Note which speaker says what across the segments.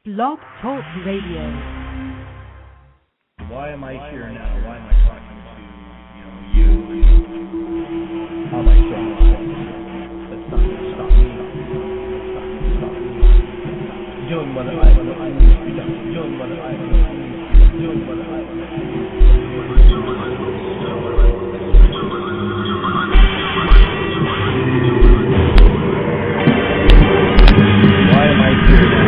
Speaker 1: Blog Talk Radio.
Speaker 2: Why am I here now? Why am I talking to, you? How am I showing up? That's not going to stop me. That's not going to stop me. Doing what I need to be done. Doing what I need to be done. Doing what I need to be done. Why am I here now?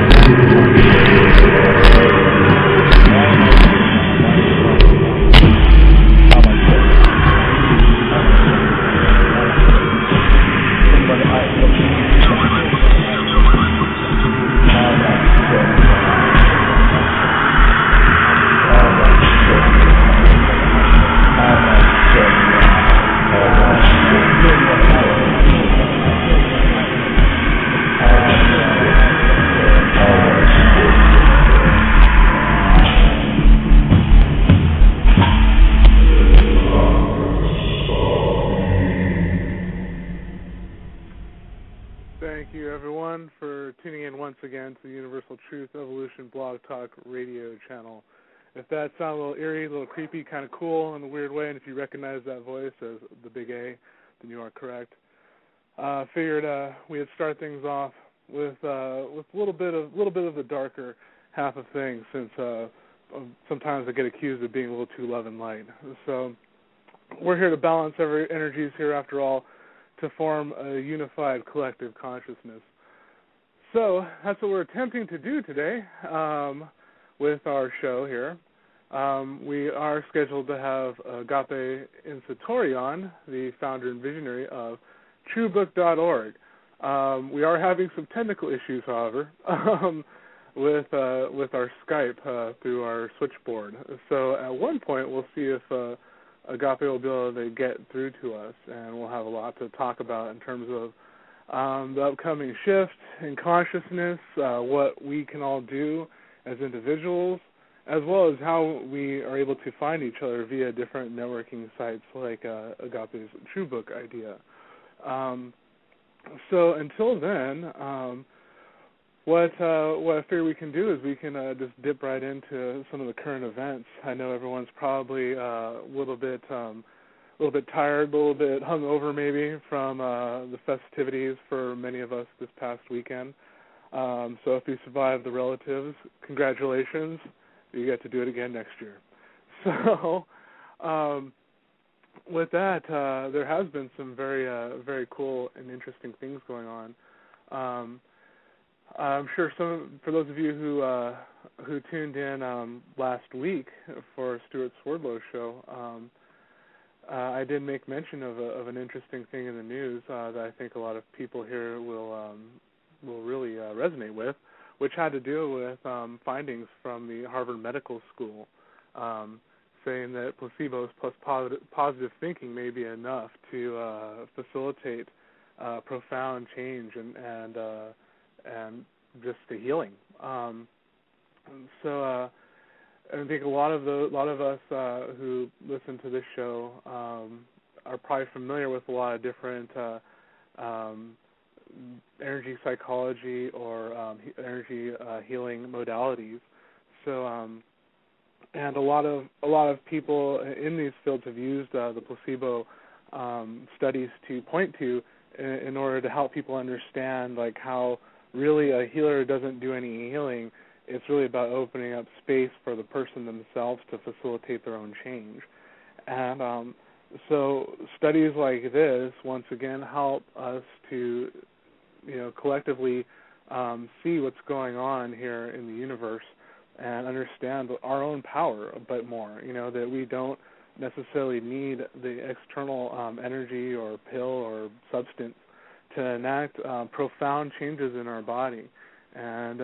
Speaker 3: Blog Talk Radio channel. If that sounds a little eerie, a little creepy, kind of cool in a weird way, and if you recognize that voice as the big A, then you are correct. Figured we'd start things off with a little bit of the darker half of things, since sometimes I get accused of being a little too love and light. So we're here to balance every energies here, after all, to form a unified collective consciousness. So that's what we're attempting to do today with our show here. We are scheduled to have Agape Insitori on, the founder and visionary of TrueBook.org. We are having some technical issues, however, with our Skype through our switchboard. So at one point we'll see if Agape will be able to get through to us, and we'll have a lot to talk about in terms of the upcoming shift in consciousness, what we can all do as individuals, as well as how we are able to find each other via different networking sites like Agape's True Book idea. So until then, what I figure we can do is we can just dip right into some of the current events. I know everyone's probably a little bit tired, a little bit hungover maybe from the festivities for many of us this past weekend. So if you survived the relatives, congratulations. You get to do it again next year. So with that, there has been some very cool and interesting things going on. I'm sure for those of you who tuned in last week for Stuart Swerdlow's show, I did make mention of an interesting thing in the news that I think a lot of people here will really resonate with, which had to do with findings from the Harvard Medical School saying that placebos plus positive thinking may be enough to facilitate profound change and just the healing. So I think a lot of us who listen to this show are probably familiar with a lot of different energy psychology or energy healing modalities. So and a lot of people in these fields have used the placebo studies to point to in order to help people understand like how really a healer doesn't do any healing. It's really about opening up space for the person themselves to facilitate their own change. And so studies like this, once again, help us to, collectively see what's going on here in the universe and understand our own power a bit more, that we don't necessarily need the external energy or pill or substance to enact profound changes in our body. And,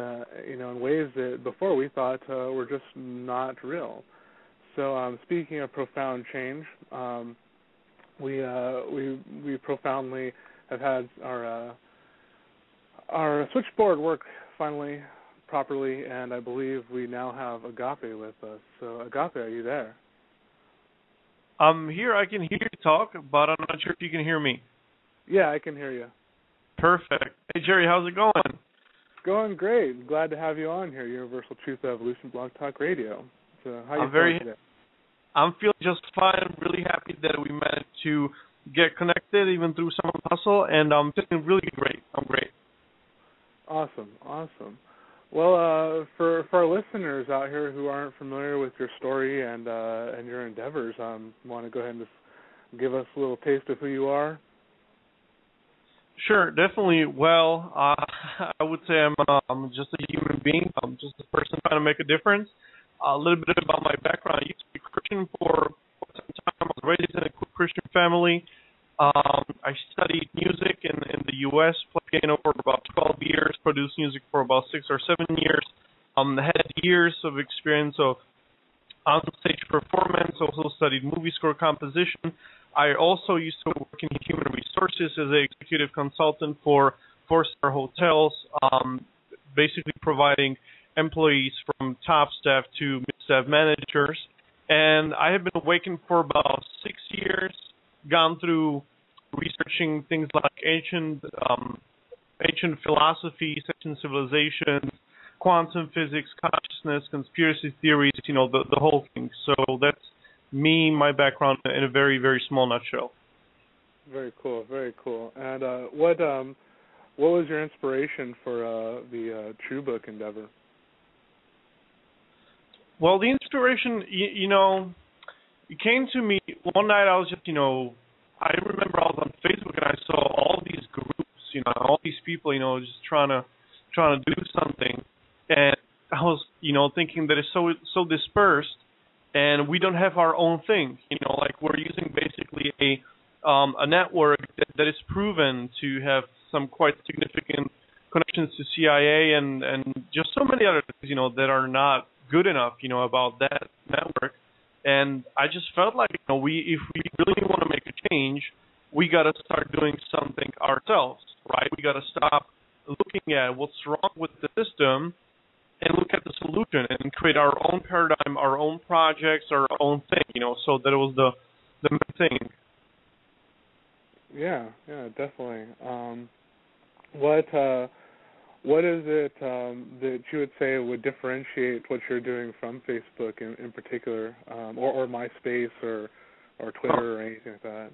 Speaker 3: in ways that before we thought were just not real. So speaking of profound change, we profoundly have had our switchboard work finally properly, and I believe we now have Agape with us. So Agape, are you there?
Speaker 4: I'm here. I can hear you talk, but I'm not sure if you can hear me.
Speaker 3: Yeah, I can hear you.
Speaker 4: Perfect. Hey, Jerry, how's it going?
Speaker 3: going great. Glad to have you on here, Universal Truth Evolution Blog Talk Radio. So how are you feeling today?
Speaker 4: I'm feeling just fine. I'm really happy that we managed to get connected even through some hustle, and I'm feeling really great. I'm great.
Speaker 3: Awesome. Well, for our listeners out here who aren't familiar with your story and your endeavors, want to go ahead and just give us a little taste of who you are?
Speaker 4: Sure, definitely. Well, I would say I'm just a human being. I'm just a person trying to make a difference. A little bit about my background. I used to be Christian for some time. I was raised in a Christian family. I studied music in the U.S., played piano for about 12 years, produced music for about 6 or 7 years. Had years of experience of on-stage performance, also studied movie score composition. I also used to work in human resources as an executive consultant for four-star hotels, basically providing employees from top staff to mid-staff managers. And I have been awakened for about 6 years, gone through researching things like ancient philosophies, ancient civilizations, quantum physics, consciousness, conspiracy theories, the whole thing. So that's me, my background in a very, very small nutshell.
Speaker 3: Very cool, very cool. And what was your inspiration for the True Book endeavor?
Speaker 4: Well, the inspiration, it came to me one night. I was just, I remember I was on Facebook and I saw all these groups, all these people, just trying to do something, and I was, thinking that it's so dispersed, and we don't have our own thing, like we're using basically a network that is proven to have some quite significant connections to CIA and just so many other things, that are not good enough, about that network. And I just felt like, if we really want to make a change, we got to start doing something ourselves, right? We got to stop looking at what's wrong with the system and look at the solution and create our own paradigm, our own projects, our own thing, so that it was the main thing.
Speaker 3: Yeah, definitely. What is it that you would say would differentiate what you're doing from Facebook in particular, or MySpace or Twitter or anything like that?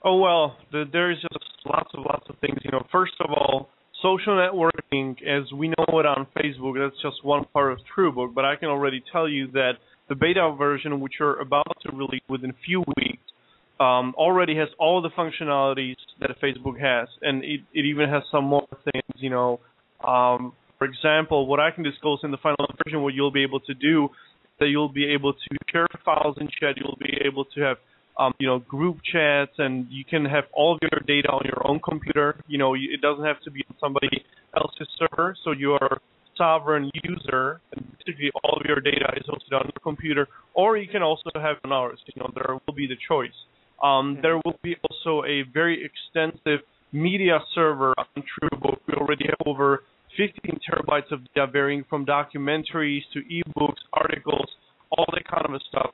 Speaker 4: Oh, well, there's just lots of things. First of all, social networking, as we know it on Facebook, that's just one part of TrueBook, but I can already tell you that the beta version, which you're about to release within a few weeks, already has all the functionalities that Facebook has, and it even has some more things, for example, what I can disclose in the final version, what you'll be able to do, that you'll be able to share files in chat, you'll be able to have, group chats, and you can have all of your data on your own computer. It doesn't have to be on somebody else's server, so you're a sovereign user, and basically all of your data is hosted on your computer, or you can also have it on ours. There will be the choice. There will be also a very extensive media server on TrueBook. We already have over 15 terabytes of data, varying from documentaries to ebooks, articles, all that kind of stuff.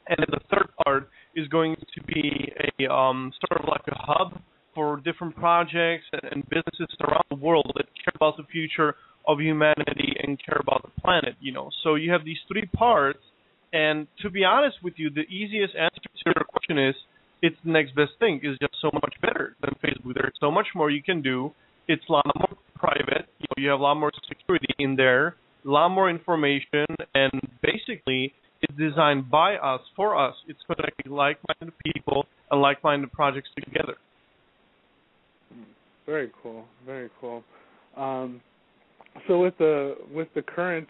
Speaker 4: And then the third part is going to be a sort of like a hub for different projects and businesses around the world that care about the future of humanity and care about the planet. So you have these three parts. And to be honest with you, the easiest answer to your question is, it's the next best thing. It's just so much better than Facebook. There's so much more you can do. It's a lot more private. You have a lot more security in there, a lot more information, and basically it's designed by us, for us. It's connecting like-minded people and like-minded projects together.
Speaker 3: Very cool. Very cool. So with the current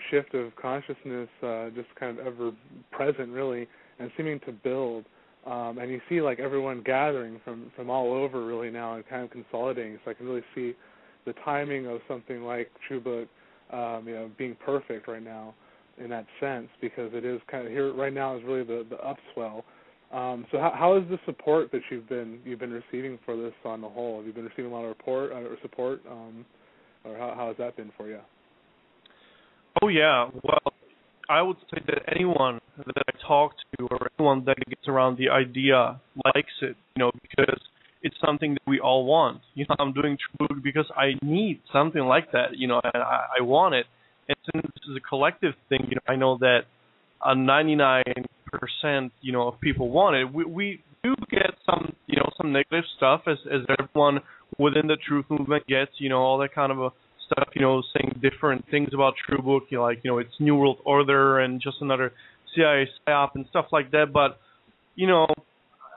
Speaker 3: shift of consciousness, just kind of ever present, really, and seeming to build, and you see like everyone gathering from all over really now and kind of consolidating. So I can really see the timing of something like TrueBook, being perfect right now in that sense, because it is kind of here right now is really the upswell. So how is the support that you've been receiving for this on the whole? Have you been receiving a lot of support, or how has that been for you?
Speaker 4: Oh yeah, well, I would say that anyone that I talk to or anyone that gets around the idea likes it, because it's something that we all want. You know, I'm doing TrueValue because I need something like that, you know, and I want it. And since this is a collective thing, you know, I know that 99%, you know, of people want it. We do get some, you know, some negative stuff as everyone within the truth movement gets, you know, all that kind of stuff, you know, saying different things about TrueValue, you know, like, you know, it's New World Order and just another CIA psyop and stuff like that. But, you know,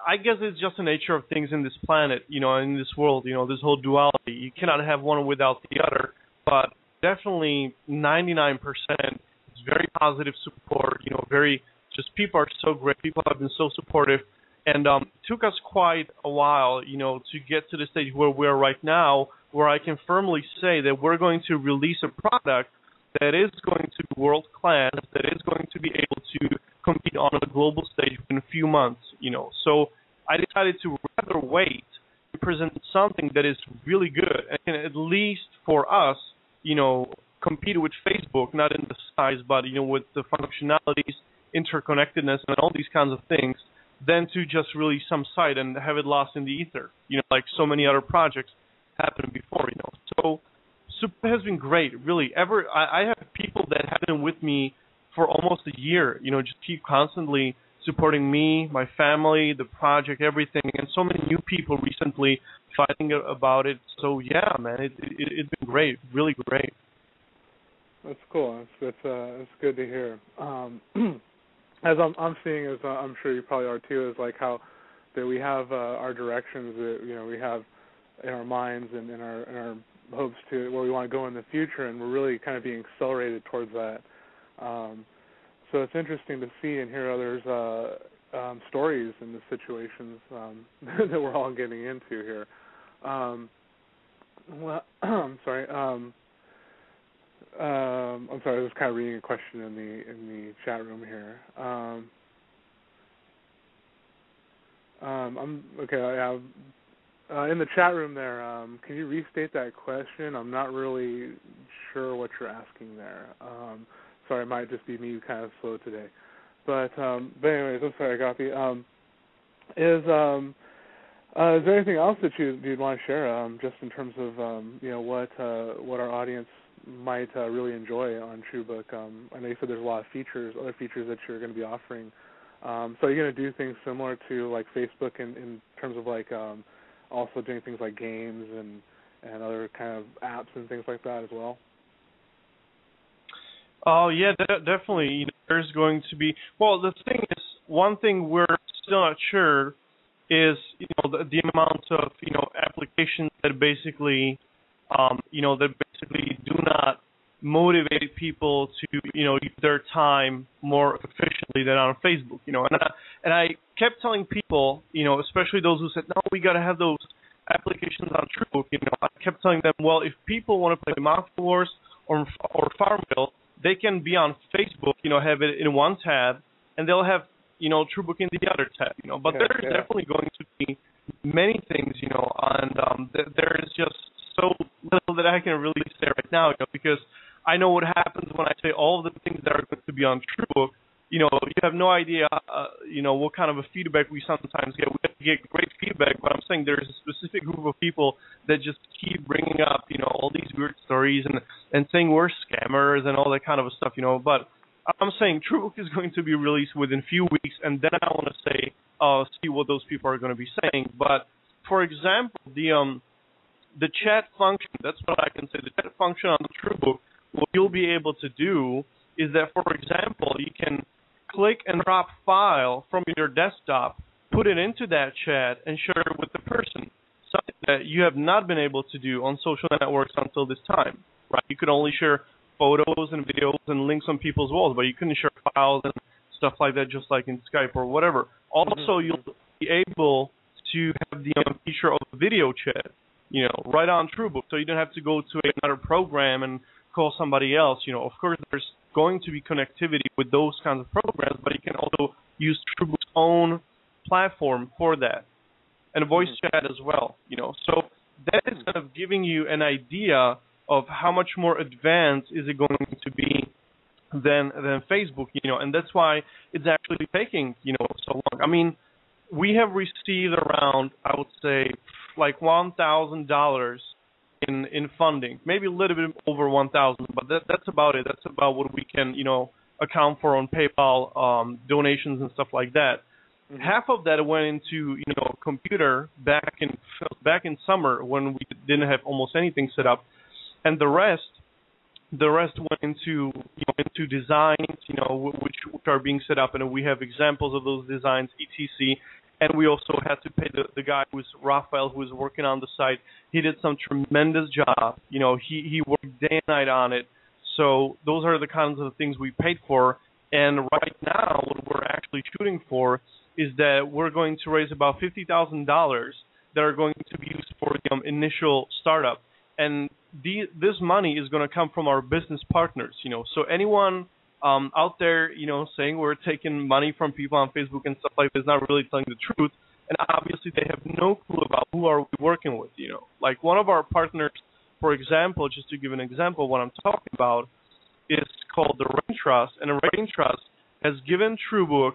Speaker 4: I guess it's just the nature of things in this planet, you know, in this world, you know, this whole duality. You cannot have one without the other. But definitely 99% is very positive support, you know, very just people are so great. People have been so supportive. And it took us quite a while, you know, to get to the stage where we are right now, where I can firmly say that we're going to release a product that is going to be world-class, that is going to be able to compete on a global stage in a few months, you know. So I decided to rather wait to present something that is really good and can at least for us, you know, compete with Facebook, not in the size, but, you know, with the functionalities, interconnectedness, and all these kinds of things, than to just release some site and have it lost in the ether, you know, like so many other projects happened before, you know. So it has been great, really. I have people that have been with me for almost a year, you know, just keep constantly supporting me, my family, the project, everything, and so many new people recently fighting about it. So yeah, man, it's been great, really great.
Speaker 3: That's cool. That's good to hear. As I'm seeing, as I'm sure you probably are too, is like how that we have our directions that, you know, we have in our minds and in our hopes to where we want to go in the future, and we're really kind of being accelerated towards that. So it's interesting to see and hear others' stories and the situations that we're all getting into here. Well, I'm sorry. I'm sorry. I was kind of reading a question in the chat room here. I'm okay. In the chat room there, can you restate that question? I'm not really sure what you're asking there. Sorry, it might just be me kind of slow today. But anyways, I'm sorry, Agape. Is there anything else that you'd want to share, just in terms of you know, what our audience might really enjoy on TrueValue? I know you said there's a lot of other features that you're going to be offering. So you're going to do things similar to like Facebook in terms of like also doing things like games and other kind of apps and things like that as well?
Speaker 4: Oh, yeah, definitely. You know, there's going to be, well, the thing is, one thing we're still not sure is, you know, the amount of, you know, applications that basically, you know, that basically do not motivate people to, you know, use their time more efficiently than on Facebook, you know. And I kept telling people, you know, especially those who said, no, we got to have those applications on TrueValue, you know. I kept telling them, well, if people want to play Mafia Wars or Farmville, they can be on Facebook, you know, have it in one tab, and they'll have, you know, TrueValue in the other tab, you know. But there's definitely going to be many things, you know, and there is just so little that I can really say right now, you know, because I know what happens when I say all of the things that are going to be on TrueValue. You know, you have no idea, you know, what kind of a feedback we sometimes get. We get great feedback, but I'm saying there's a specific group of people that just keep bringing up, you know, all these weird stories and saying we're scammers and all that kind of stuff, you know. But I'm saying TrueValue is going to be released within a few weeks, and then I want to say, see what those people are going to be saying. But, for example, the chat function, that's what I can say. The chat function on the TrueValue, what you'll be able to do is that, for example, you can click and drop file from your desktop, put it into that chat, and share it with the person, something that you have not been able to do on social networks until this time, right? You could only share photos and videos and links on people's walls, but you couldn't share files and stuff like that just like in Skype or whatever. Also, you'll be able to have the feature of video chat, you know, right on TrueValue, so you don't have to go to another program and call somebody else. You know, of course, there's going to be connectivity with those kinds of programs, but you can also use TrueValue's own platform for that, and voice chat as well. You know, so that is kind of giving you an idea of how much more advanced is it going to be than Facebook. You know, and that's why it's actually taking, you know, so long. I mean, we have received around, I would say, like $1,000 in funding, maybe a little bit over 1,000, but that's about it. That's about what we can, account for on PayPal, donations and stuff like that. Mm-hmm. Half of that went into, computer back in summer when we didn't have almost anything set up, and the rest went into designs, which are being set up, and we have examples of those designs, etc. And we also had to pay the guy Raphael, who was working on the site. He did some tremendous job. He worked day and night on it. So those are the kinds of things we paid for. And right now, what we're actually shooting for is that we're going to raise about $50,000 that are going to be used for the initial startup. And this money is going to come from our business partners. So anyone out there, saying we're taking money from people on Facebook and stuff like that is not really telling the truth. And obviously they have no clue about who are we working with, Like one of our partners, for example, just to give an example of what I'm talking about, is called the Rain Trust. And the Rain Trust has given TrueBook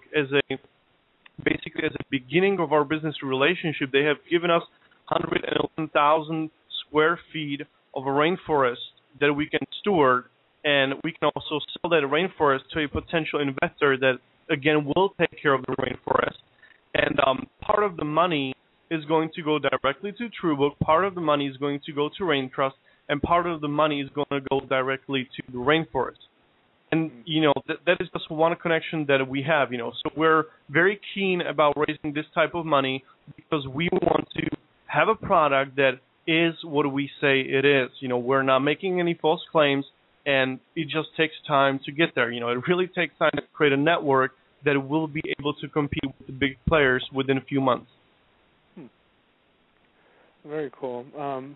Speaker 4: basically as a beginning of our business relationship. They have given us 111,000 square feet of a rainforest that we can steward, and we can also sell that rainforest to a potential investor that, again, will take care of the rainforest. And part of the money is going to go directly to TrueBook, part of the money is going to go to Rain Trust, and part of the money is going to go directly to the rainforest. And, that is just one connection that we have, So we're very keen about raising this type of money because we want to have a product that is what we say it is. We're not making any false claims, and it just takes time to get there. It really takes time to create a network that will be able to compete with the big players within a few months.
Speaker 3: Very cool.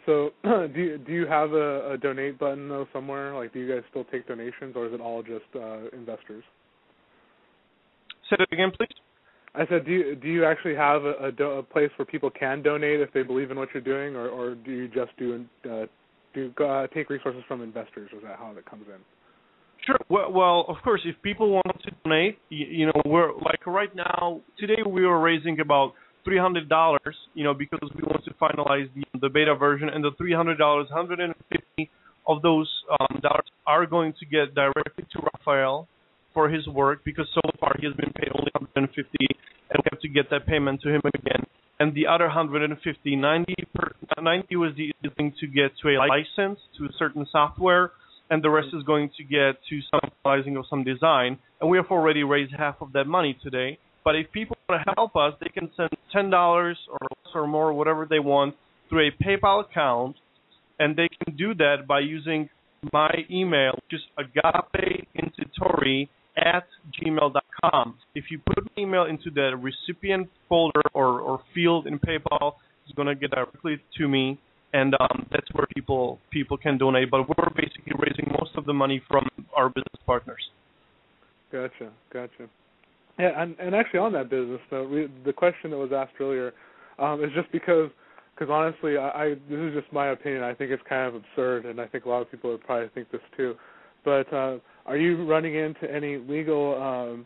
Speaker 3: So do you have a donate button, though, somewhere? Like, do you guys still take donations, or is it all just investors?
Speaker 4: Say that again, please.
Speaker 3: I said, do you actually have a place where people can donate if they believe in what you're doing, or do you just take resources from investors? Is that how that comes in?
Speaker 4: Sure. Well, of course, if people want to donate, we're like right now. Today we are raising about $300, because we want to finalize the beta version, and the $300, 150 of those dollars are going to get directly to Raphael for his work, because so far he has been paid only $150, and we have to get that payment to him again. And the other $150, 90 USD is going to get to a license to a certain software, and the rest is going to get to some finalizing of some design. And we have already raised half of that money today. But if people want to help us, they can send $10 or less or more, whatever they want, through a PayPal account, and they can do that by using my email, which is agapeinsitori@gmail.com. If you put my email into the recipient folder or field in PayPal, it's going to get directly to me, and that's where people can donate. But we're basically raising most of the money from our business partners.
Speaker 3: Gotcha. Yeah, and actually on that business, though, the question that was asked earlier is just because honestly, this is just my opinion. I think it's kind of absurd, and I think a lot of people would probably think this too. But are you running into any legal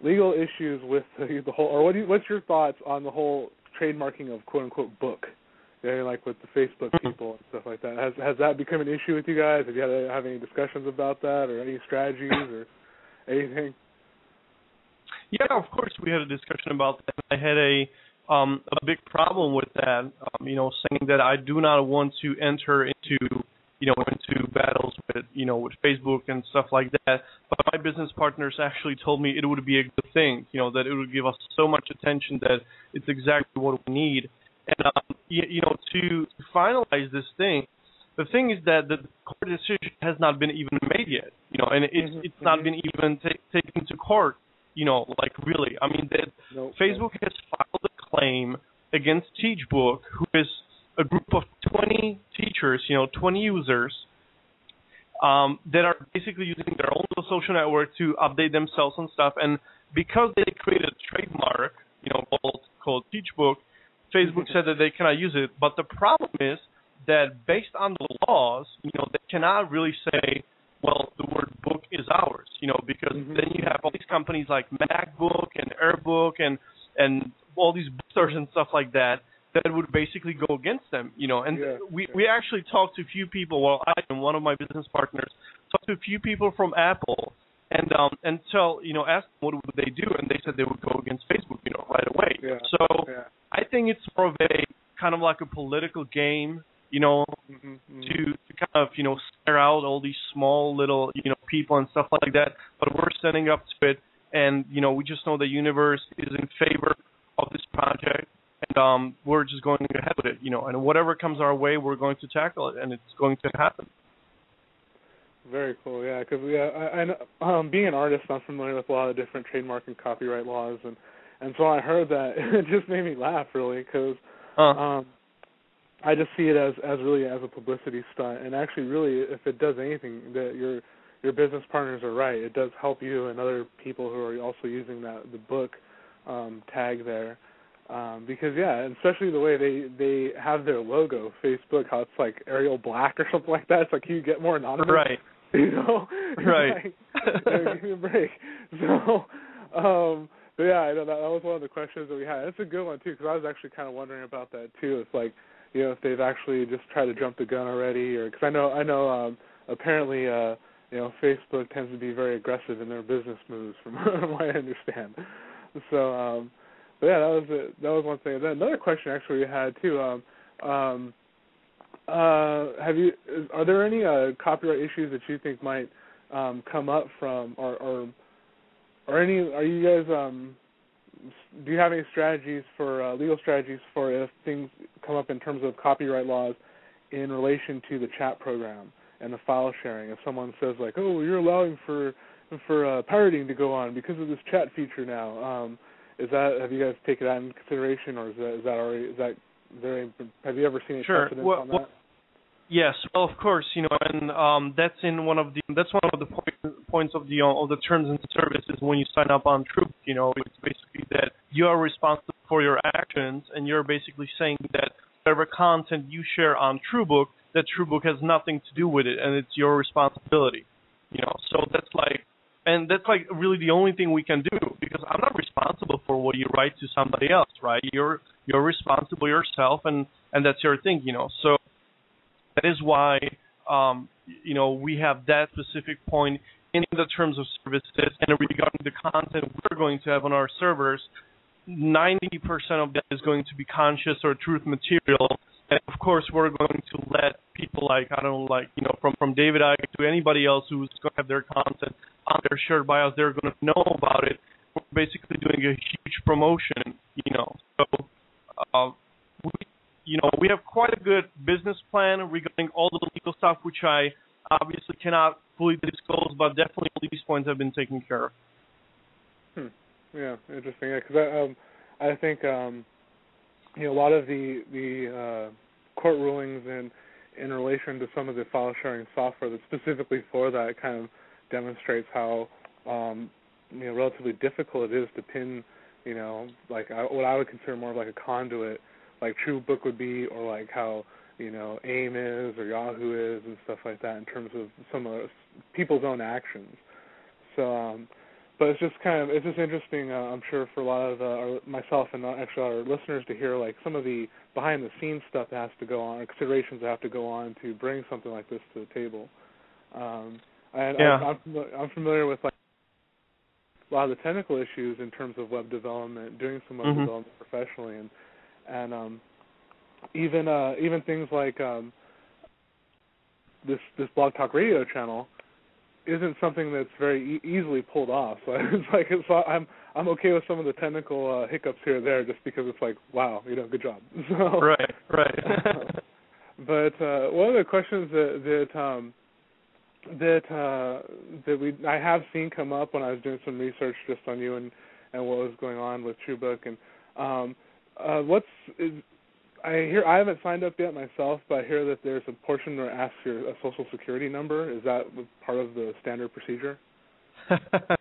Speaker 3: issues with the whole, or what's your thoughts on the whole trademarking of quote unquote book? Like with the Facebook people and stuff like that. Has that become an issue with you guys? Have you had to have any discussions about that, or any strategies or anything?
Speaker 4: Yeah, of course we had a discussion about that. I had a big problem with that, saying that I do not want to enter into battles with Facebook and stuff like that. But my business partners actually told me it would be a good thing, that it would give us so much attention that it's exactly what we need. And, to finalize this thing, the thing is that the court decision has not been even made yet, and it's not been even taken to court. Really. I mean, Facebook has filed a claim against TeachBook, who is a group of 20 teachers, 20 users, that are basically using their own social network to update themselves and stuff. And because they created a trademark, called TeachBook, Facebook said that they cannot use it. But the problem is that based on the laws, they cannot really say, well, the word book is ours, because then you have all these companies like MacBook and AirBook and all these bookstores and stuff like that that would basically go against them, And we actually talked to a few people. Well, I and one of my business partners talked to a few people from Apple, and asked them what would they do, and they said they would go against Facebook, right away.
Speaker 3: Yeah.
Speaker 4: So I think it's more of a kind of like a political game, to kind of scare out all these small little people and stuff like that. But we're standing up to it, and we just know the universe is in favor of this project. And we're just going ahead with it, and whatever comes our way, we're going to tackle it, and it's going to happen.
Speaker 3: Very cool, yeah, because I know, being an artist, I'm familiar with a lot of different trademark and copyright laws, and so I heard that, it just made me laugh, really, because I just see it as really as a publicity stunt, and actually, really, if it does anything, that your business partners are right. It does help you and other people who are also using the book tag there. Because and especially the way they have their logo, Facebook, how it's like Arial Black or something like that. It's like you get more anonymous,
Speaker 4: right? Right.
Speaker 3: Give me a break. So, but I know that was one of the questions that we had. It's a good one too, because I was actually kind of wondering about that too. It's like if they've actually just tried to jump the gun already, or because I know apparently Facebook tends to be very aggressive in their business moves, from what I understand. So. But that was one thing. And then another question actually we had too. Are there any copyright issues that you think might come up from, or any? Are you guys? Do you have any strategies for legal strategies for if things come up in terms of copyright laws in relation to the chat program and the file sharing? If someone says like, "Oh, you're allowing for pirating to go on because of this chat feature now." Have you guys taken that into consideration, or have you ever seen any precedent on that?
Speaker 4: Well, yes, well, of course, and that's one of the points of the terms and services when you sign up on True. It's basically that you are responsible for your actions, and you're basically saying that whatever content you share on TrueBook, that TrueBook has nothing to do with it, and it's your responsibility. So that's like. And that's like really the only thing we can do, because I'm not responsible for what you write to somebody else, right? You're responsible yourself, and that's your thing, So that is why we have that specific point in the terms of services, and regarding the content we're going to have on our servers, 90% of that is going to be conscious or truth material. And of course, we're going to let people from David Icke to anybody else who's going to have their content on their shared bios, they're going to know about it. We're basically doing a huge promotion, So, we have quite a good business plan regarding all the legal stuff, which I obviously cannot fully disclose, but definitely all these points have been taken care of.
Speaker 3: Yeah, interesting. Yeah, because I think a lot of the court rulings in relation to some of the file sharing software that's specifically for that kind of demonstrates how relatively difficult it is to pin what I would consider more of like a conduit, like TrueBook would be, or like how AIM is or Yahoo is and stuff like that in terms of some of people's own actions. So. But it's just interesting, I'm sure, for a lot of myself and actually our listeners to hear like some of the behind-the-scenes stuff that has to go on, or considerations that have to go on to bring something like this to the table. I'm familiar with like a lot of the technical issues in terms of web development, doing some web development professionally, and even things like this Blog Talk Radio channel isn't something that's very easily pulled off. So I'm okay with some of the technical hiccups here or there, just because it's like, wow, good job. So,
Speaker 4: right.
Speaker 3: But one of the questions I have seen come up when I was doing some research just on you and what was going on with TrueBook, and I haven't signed up yet myself, but I hear that there's a portion where it asks your social security number. Is that part of the standard procedure?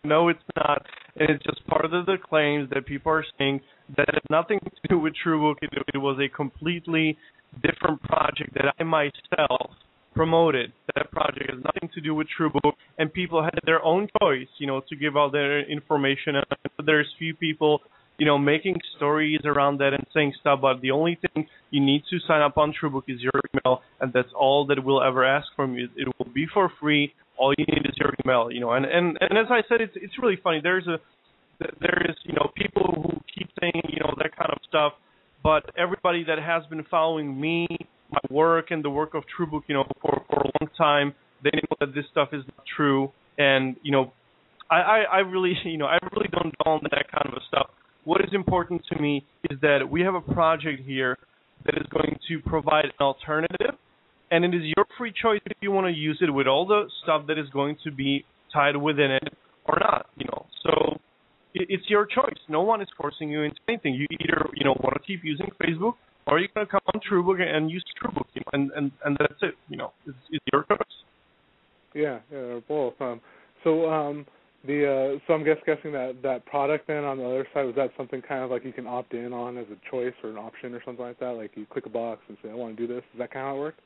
Speaker 4: No, it's not. And it's just part of the claims that people are saying that it has nothing to do with TrueBook. It was a completely different project that I myself promoted. That project has nothing to do with TrueBook, and people had their own choice, to give out their information. And there's few people making stories around that and saying stuff, but the only thing you need to sign up on TrueBook is your email, and that's all that we'll ever ask from you. It will be for free. All you need is your email, and as I said, it's really funny. There is people who keep saying, that kind of stuff, but everybody that has been following me, my work, and the work of TrueBook, for a long time, they know that this stuff is not true, and, I really don't know on that kind of stuff. What is important to me is that we have a project here that is going to provide an alternative, and it is your free choice if you want to use it with all the stuff that is going to be tied within it or not, So it's your choice. No one is forcing you into anything. You either, want to keep using Facebook, or you're going to come on TrueBook and use TrueBook, and that's it. It's your choice.
Speaker 3: Yeah, they're both. So I'm guessing that product then on the other side, was that something kind of like you can opt in on as a choice or an option or something like that? Like you click a box and say, I want to do this. Is that kind of how it worked?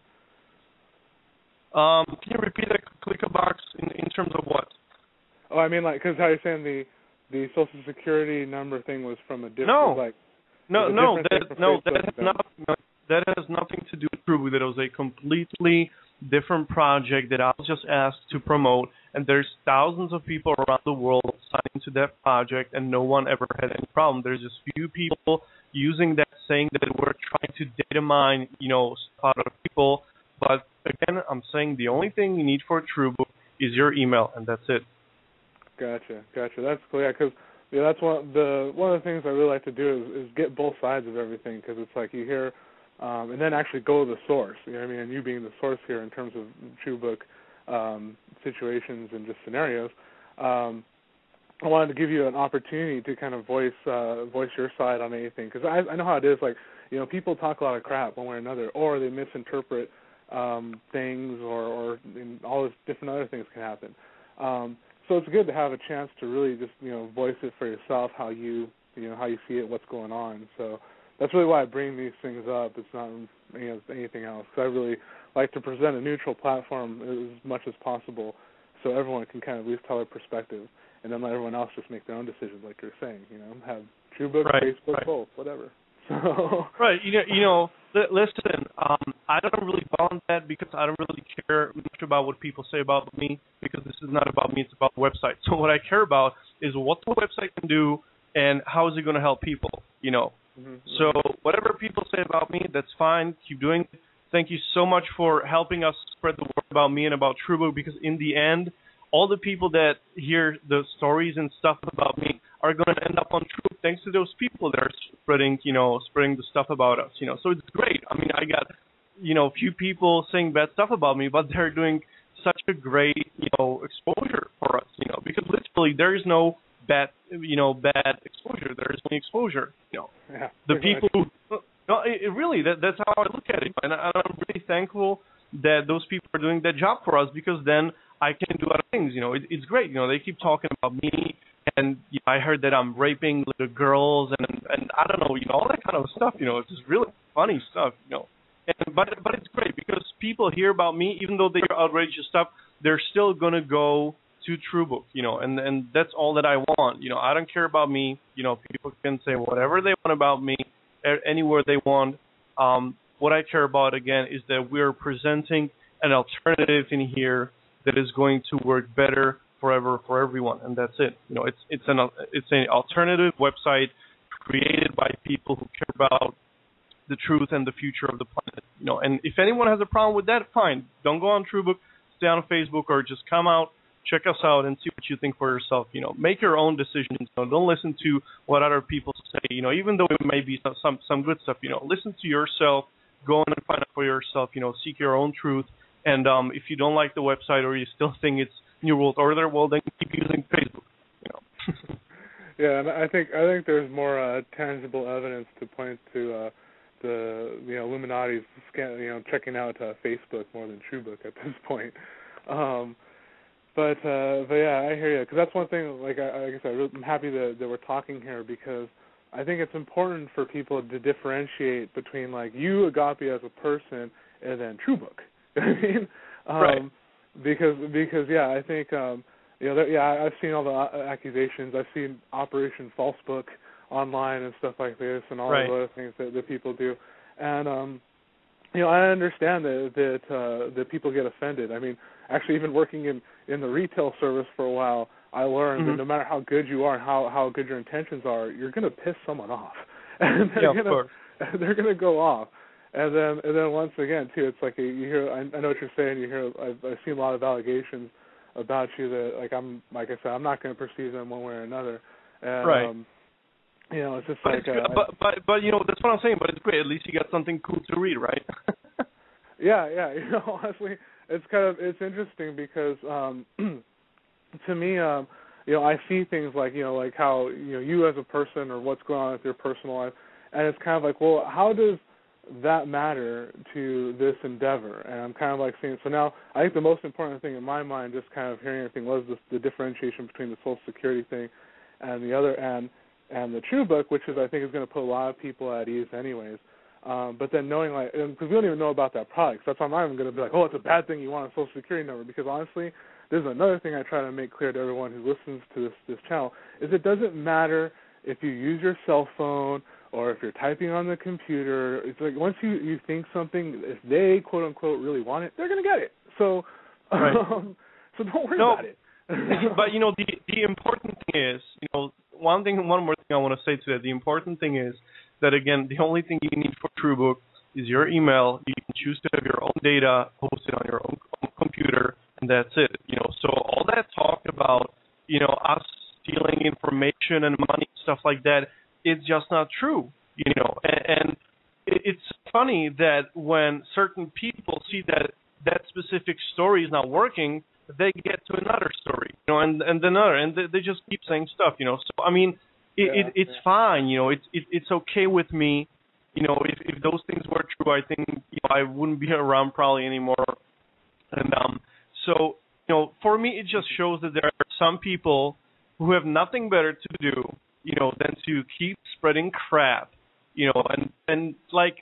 Speaker 4: Can you repeat that? Click a box in terms of what?
Speaker 3: Oh, I mean, like, because how you're saying the Social Security number thing was from a different,
Speaker 4: that has nothing to do with TrueValue. That was a completely different project that I was just asked to promote, and there's thousands of people around the world signing to that project, and no one ever had any problem. There's just few people using that, saying that we're trying to data mine, stuff out of people. But again, I'm saying the only thing you need for TrueBook is your email, and that's it.
Speaker 3: Gotcha. That's cool. Yeah, because that's one of the things I really like to do is get both sides of everything, because it's like you hear, and then actually go to the source. You know what I mean? And you being the source here in terms of TrueBook situations and just scenarios. I wanted to give you an opportunity to kind of voice your side on anything, because I know how it is. Like, people talk a lot of crap one way or another, or they misinterpret things, or all these different other things can happen. So it's good to have a chance to really just voice it for yourself, how you see it, what's going on. So that's really why I bring these things up. It's not anything else. Because I really like to present a neutral platform as much as possible, so everyone can kind of at least tell their perspective, and then let everyone else just make their own decisions, like you're saying. Have TrueBook, Facebook, both, whatever. So
Speaker 4: right, listen, I don't really bond that, because I don't really care much about what people say about me, because this is not about me, it's about the website. So what I care about is what the website can do and how is it going to help people,
Speaker 3: Mm-hmm.
Speaker 4: So whatever people say about me, that's fine, keep doing it. Thank you so much for helping us spread the word about me and about TrueBook, because in the end, all the people that hear the stories and stuff about me are going to end up on TrueBook thanks to those people that are spreading the stuff about us, So it's great. I mean, I got, few people saying bad stuff about me, but they're doing such a great, exposure for us, because literally there is no bad exposure. There is only exposure,
Speaker 3: Yeah,
Speaker 4: the people who, really, that's how I look at it. And I'm really thankful that those people are doing that job for us, because then I can do other things. It's great. They keep talking about me, and I heard that I'm raping little girls, and I don't know, all that kind of stuff. It's just really funny stuff. But it's great, because people hear about me, even though they hear outrageous stuff, they're still gonna go to TrueBook. And that's all that I want. I don't care about me. People can say whatever they want about me, anywhere they want. What I care about, again, is that we're presenting an alternative in here that is going to work better forever for everyone, and that's it. It's an alternative website created by people who care about the truth and the future of the planet. And if anyone has a problem with that, fine. Don't go on TrueBook, stay on Facebook, or just come out, check us out, and see what you think for yourself. Make your own decisions. Don't listen to what other people say. Even though it may be some good stuff. Listen to yourself. Go on and find out for yourself. Seek your own truth. And if you don't like the website, or you still think it's New World Order, well, then keep using Facebook.
Speaker 3: Yeah, and I think there's more tangible evidence to point to the Illuminati's checking out Facebook more than TrueBook at this point. But yeah, I hear you, because that's one thing. Like I said, I'm happy that we're talking here, because I think it's important for people to differentiate between like you, Agape, as a person, and then TrueBook. I mean,
Speaker 4: right.
Speaker 3: Because yeah, I think I've seen all the accusations. I've seen Operation False Book online and stuff like this, and all
Speaker 4: right.
Speaker 3: the other things that people do. And I understand that people get offended. I mean, actually, even working in the retail service for a while, I learned that no matter how good you are and how good your intentions are, you're going to piss someone off, and they're going to go off. And then once again too, it's like you hear. I know what you're saying. You hear. I've seen a lot of allegations about you that like I said, I'm not going to perceive them one way or another. And,
Speaker 4: right.
Speaker 3: It's just
Speaker 4: but
Speaker 3: like.
Speaker 4: But that's what I'm saying. But it's great. At least you got something cool to read, right?
Speaker 3: Yeah. Honestly, it's interesting because to me, I see things like like how you as a person or what's going on with your personal life, and it's kind of like, well, how does that matter to this endeavor? And I'm kind of like saying, so now I think the most important thing in my mind, just kind of hearing everything, was the differentiation between the Social Security thing and the other, and the True Book, which I think is going to put a lot of people at ease anyways. But then knowing, because we don't even know about that product, so that's why I'm not even going to be like, oh, it's a bad thing you want a Social Security number, because honestly, there's another thing I try to make clear to everyone who listens to this channel, is it doesn't matter if you use your cell phone or if you're typing on the computer. It's like once you think something, if they, quote unquote, really want it, they're going to get it. So,
Speaker 4: right.
Speaker 3: So don't worry about it.
Speaker 4: But the important thing is, one more thing I want to say to that. The important thing is that, again, the only thing you need for TrueBook is your email. You can choose to have your own data hosted on your own computer, and that's it. So all that talk about us stealing information and money, stuff like that, it's just not true. And it's funny that when certain people see that specific story is not working, they get to another story, and another, and they just keep saying stuff, So I mean, it's fine, it's okay with me, if those things were true, I think I wouldn't be around probably anymore. And so for me, it just shows that there are some people who have nothing better to do, than to keep spreading crap, and like,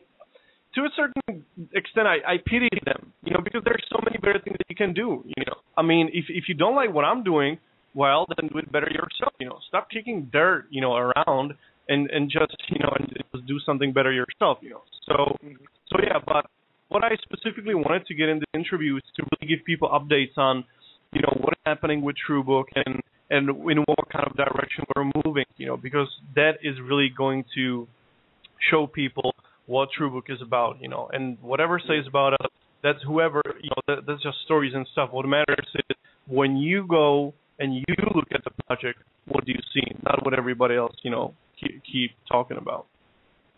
Speaker 4: to a certain extent, I pity them, because there's so many better things that you can do, I mean, if you don't like what I'm doing, well, then do it better yourself, Stop kicking dirt, around, and just, and just do something better yourself, So yeah, but what I specifically wanted to get in the interview is to really give people updates on, what is happening with TrueBook and in what kind of direction we're moving, because that is really going to show people what TrueBook is about, and whatever says about us, that's whoever, that's just stories and stuff. What matters is when you go and you look at the project, what do you see, not what everybody else, keep talking about.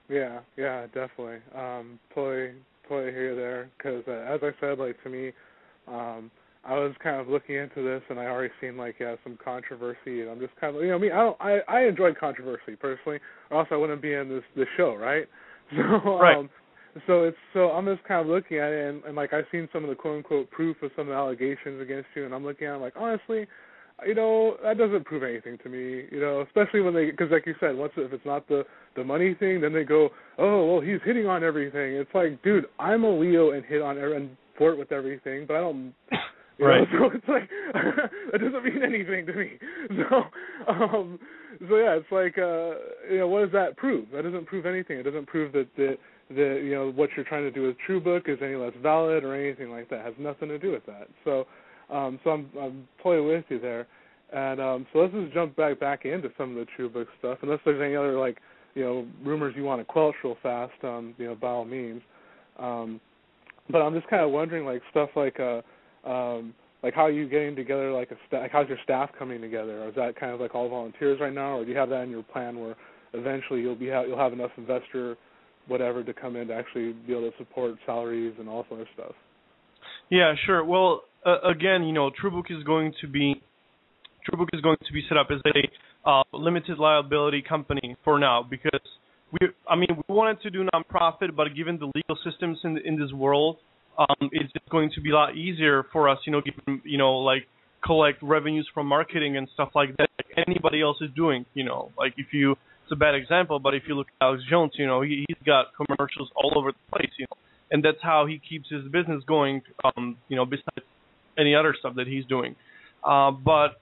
Speaker 3: Yeah, definitely. Totally hear you there, because as I said, to me, I was kind of looking into this, and I already seen some controversy, and I'm just kind of, I enjoy controversy personally, or else I wouldn't be in this show, right? So,
Speaker 4: right.
Speaker 3: So I'm just kind of looking at it, and I've seen some of the quote unquote proof of some of the allegations against you, and I'm looking at it honestly, that doesn't prove anything to me, especially when because like you said, if it's not the money thing, then they go, oh, well, he's hitting on everything. It's like, dude, I'm a Leo and hit on and flirt with everything, but I don't.
Speaker 4: Right.
Speaker 3: So it's like that doesn't mean anything to me. So yeah, it's like what does that prove? That doesn't prove anything. It doesn't prove that what you're trying to do with TrueBook is any less valid or anything like that. It has nothing to do with that. So I'm totally with you there. And so let's just jump back into some of the TrueBook stuff. Unless there's any other rumors you want to quelch real fast, by all means. But I'm just kind of wondering stuff like how are you getting together how's your staff coming together? Or is that kind of all volunteers right now, or do you have that in your plan where eventually you'll have enough investor whatever to come in to actually be able to support salaries and all sort of stuff?
Speaker 4: Yeah, sure. Well, again, TrueBook is going to be set up as a limited liability company for now, because we wanted to do nonprofit, but given the legal systems in this world, it's just going to be a lot easier for us, given, collect revenues from marketing and stuff like that, like anybody else is doing, it's a bad example, but if you look at Alex Jones, he's got commercials all over the place, and that's how he keeps his business going, besides any other stuff that he's doing. But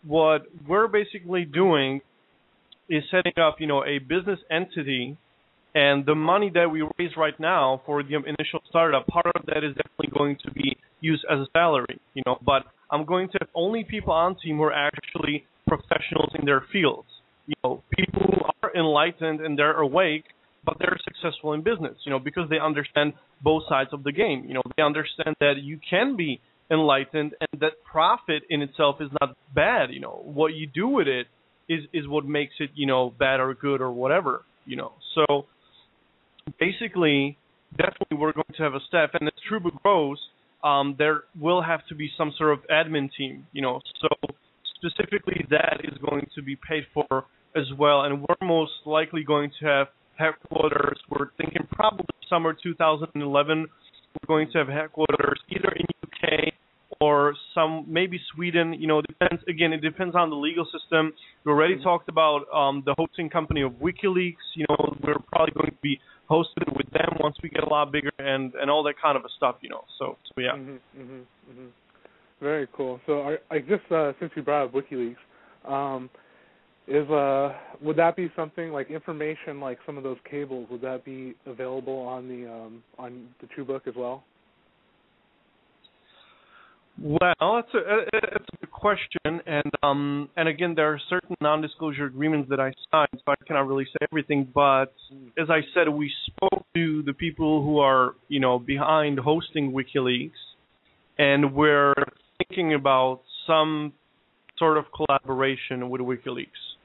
Speaker 4: what we're basically doing is setting up, a business entity, and the money that we raise right now for the initial startup, part of that is definitely going to be used as a salary, but I'm going to have only people on team who are actually professionals in their fields, people who are enlightened and they're awake, but they're successful in business, because they understand both sides of the game. They understand that you can be enlightened and that profit in itself is not bad. What you do with it is what makes it, bad or good or whatever, So basically, definitely we're going to have a staff, and as TrueBook grows, there will have to be some sort of admin team, So specifically that is going to be paid for as well, and we're most likely going to have headquarters. We're thinking probably summer 2011. We're going to have headquarters either in UK or maybe Sweden. Depends. Again, it depends on the legal system. We already talked about the hosting company of WikiLeaks. We're probably going to be hosted with them once we get a lot bigger and all that kind of stuff. So yeah.
Speaker 3: Very cool. So I just since you brought up WikiLeaks, would that be something like information like some of those cables? Would that be available on the TrueBook as well?
Speaker 4: Well, it's a good question, and again, there are certain non-disclosure agreements that I signed, so I cannot really say everything. But as I said, we spoke to the people who are behind hosting WikiLeaks, and we're thinking about some sort of collaboration with WikiLeaks,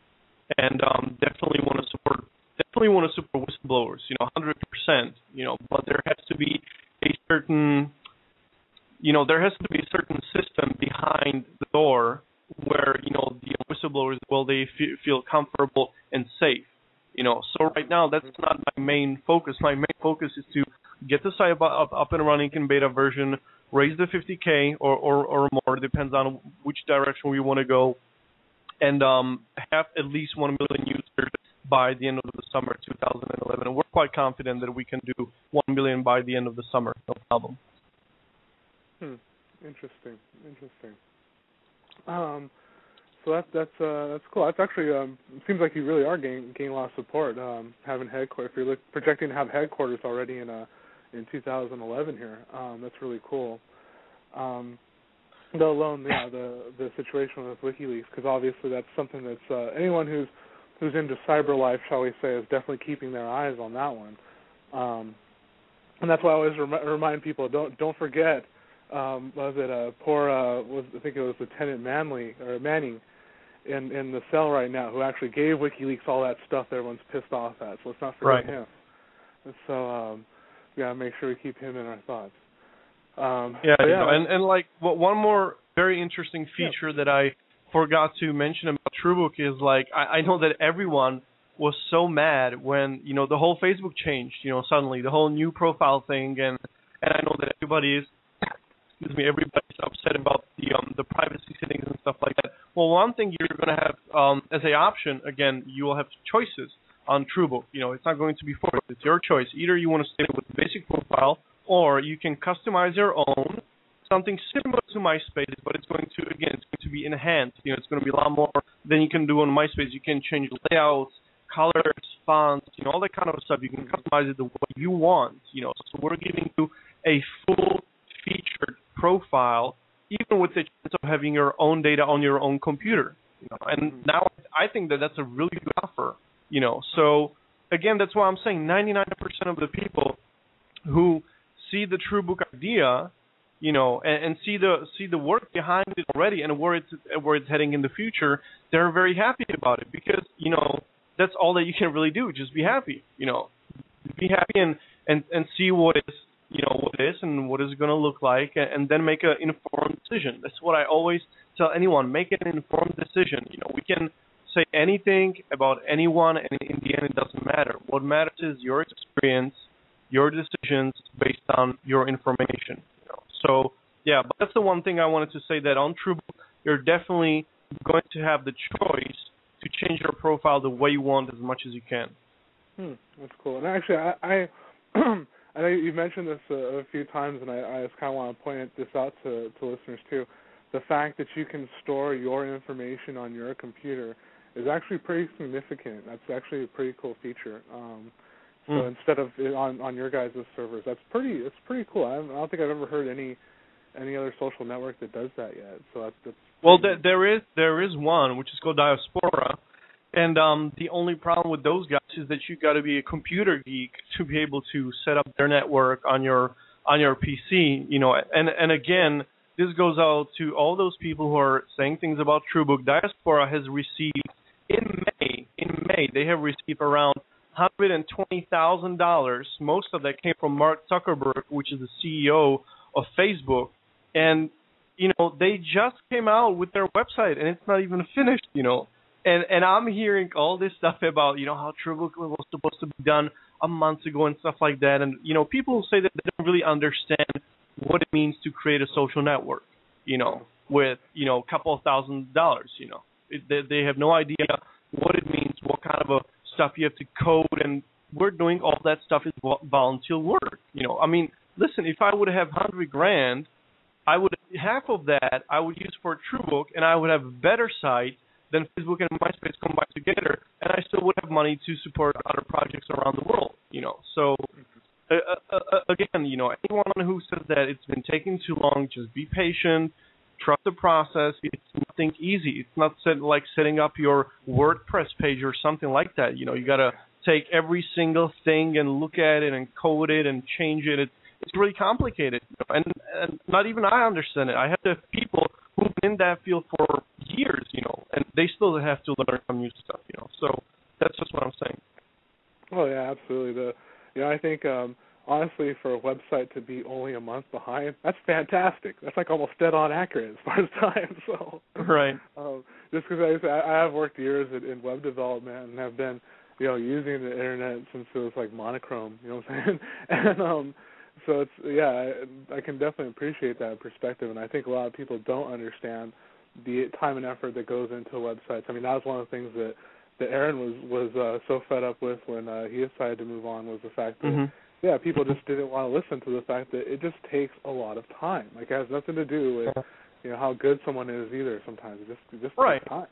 Speaker 4: and definitely want to support whistleblowers, 100%, but there has to be a certain system behind the door where, the whistleblowers, they feel comfortable and safe, So right now, that's not my main focus. My main focus is to get the site up and running in beta version, raise the 50K or more, depends on which direction we want to go, and have at least 1 million users by the end of the summer 2011. And we're quite confident that we can do 1 million by the end of the summer, no problem.
Speaker 3: Interesting. So that's cool. That's actually it seems like you really are gaining a lot of support. Having headquarters, if you're projecting to have headquarters already in 2011 here, that's really cool. Let alone the situation with WikiLeaks, because obviously that's something that's anyone who's into cyber life, shall we say, is definitely keeping their eyes on that one. And that's why I always remind people, don't forget. I think it was Lieutenant Manning in the cell right now, who actually gave WikiLeaks all that stuff that everyone's pissed off at. So let's not forget him. And so make sure we keep him in our thoughts.
Speaker 4: And like one more very interesting feature that I forgot to mention about TrueBook is, like, I know that everyone was so mad when the whole Facebook changed. Suddenly the whole new profile thing, and I know that everybody's upset about the privacy settings and stuff like that. Well, one thing you're going to have as an option, again, you will have choices on TrueBook. It's not going to be forced. It's your choice. Either you want to stay with the basic profile, or you can customize your own, something similar to MySpace, but it's going to be enhanced. It's going to be a lot more than you can do on MySpace. You can change layouts, colors, fonts, all that kind of stuff. You can customize it the way you want. So we're giving you a full featured profile, even with the chance of having your own data on your own computer. And now I think that that's a really good offer. So again, that's why I'm saying 99% of the people who see the TrueBook idea, and see the work behind it already and where it's heading in the future, they're very happy about it, because that's all that you can really do. Just be happy. Be happy and see what is what it is and what it's going to look like, and then make an informed decision. That's what I always tell anyone: make an informed decision. We can say anything about anyone, and in the end, it doesn't matter. What matters is your experience, your decisions based on your information. So but that's the one thing I wanted to say, that on TrueBook, you're definitely going to have the choice to change your profile the way you want as much as you can.
Speaker 3: That's cool. And actually, I I know you mentioned this a few times, and I just kind of want to point this out to listeners too. The fact that you can store your information on your computer is actually pretty significant. That's actually a pretty cool feature. So instead of on your guys' servers, it's pretty cool. I don't think I've ever heard any other social network that does that yet. So that's
Speaker 4: well, there is one which is called Diaspora, and the only problem with those guys is that you got to be a computer geek to be able to set up their network on your PC. And again, this goes out to all those people who are saying things about TrueBook. Diaspora has received in May they have received around $120,000. Most of that came from Mark Zuckerberg, which is the CEO of Facebook. And, they just came out with their website, and it's not even finished, And I'm hearing all this stuff about, how TrueBook was supposed to be done a month ago and stuff like that. And, people say that they don't really understand what it means to create a social network, with, a couple of $1,000, They have no idea what it means, what kind of stuff you have to code, and we're doing all that stuff is volunteer work. Listen, if I would have $100,000, half of that I would use for TrueBook, and I would have a better site than Facebook and MySpace combined together, and I still would have money to support other projects around the world. So again, anyone who says that it's been taking too long, just be patient. Trust the process. It's nothing easy. It's not like setting up your WordPress page or something like that. You got to take every single thing and look at it and code it and change it. It's really complicated. And not even I understand it. I have to have people who've been in that field for years, and they still have to learn some new stuff, So that's just what I'm saying.
Speaker 3: Oh, yeah, absolutely. I think honestly, for a website to be only a month behind, that's fantastic. That's like almost dead-on accurate as far as time. So
Speaker 4: right.
Speaker 3: Just because I have worked years in web development and have been, using the internet since it was like monochrome. You know what I'm saying? And so I can definitely appreciate that perspective, and I think a lot of people don't understand the time and effort that goes into websites. I mean, that was one of the things that Aaron was so fed up with when he decided to move on, was the fact that people just didn't want to listen to the fact that it just takes a lot of time. Like, it has nothing to do with how good someone is either. Sometimes it just takes time.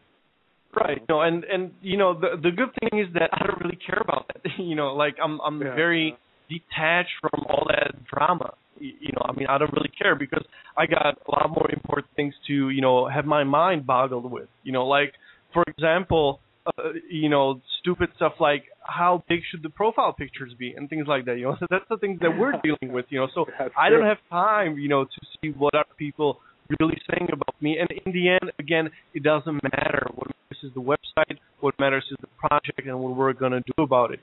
Speaker 4: Right. And the good thing is that I don't really care about that. I'm very detached from all that drama. I don't really care because I got a lot more important things to, have my mind boggled with. Like, for example, stupid stuff like how big should the profile pictures be and things like that. So that's the things that we're dealing with. So I don't have time, to see what are people really saying about me. And in the end, again, it doesn't matter. What matters is the website. What matters is the project and what we're going to do about it.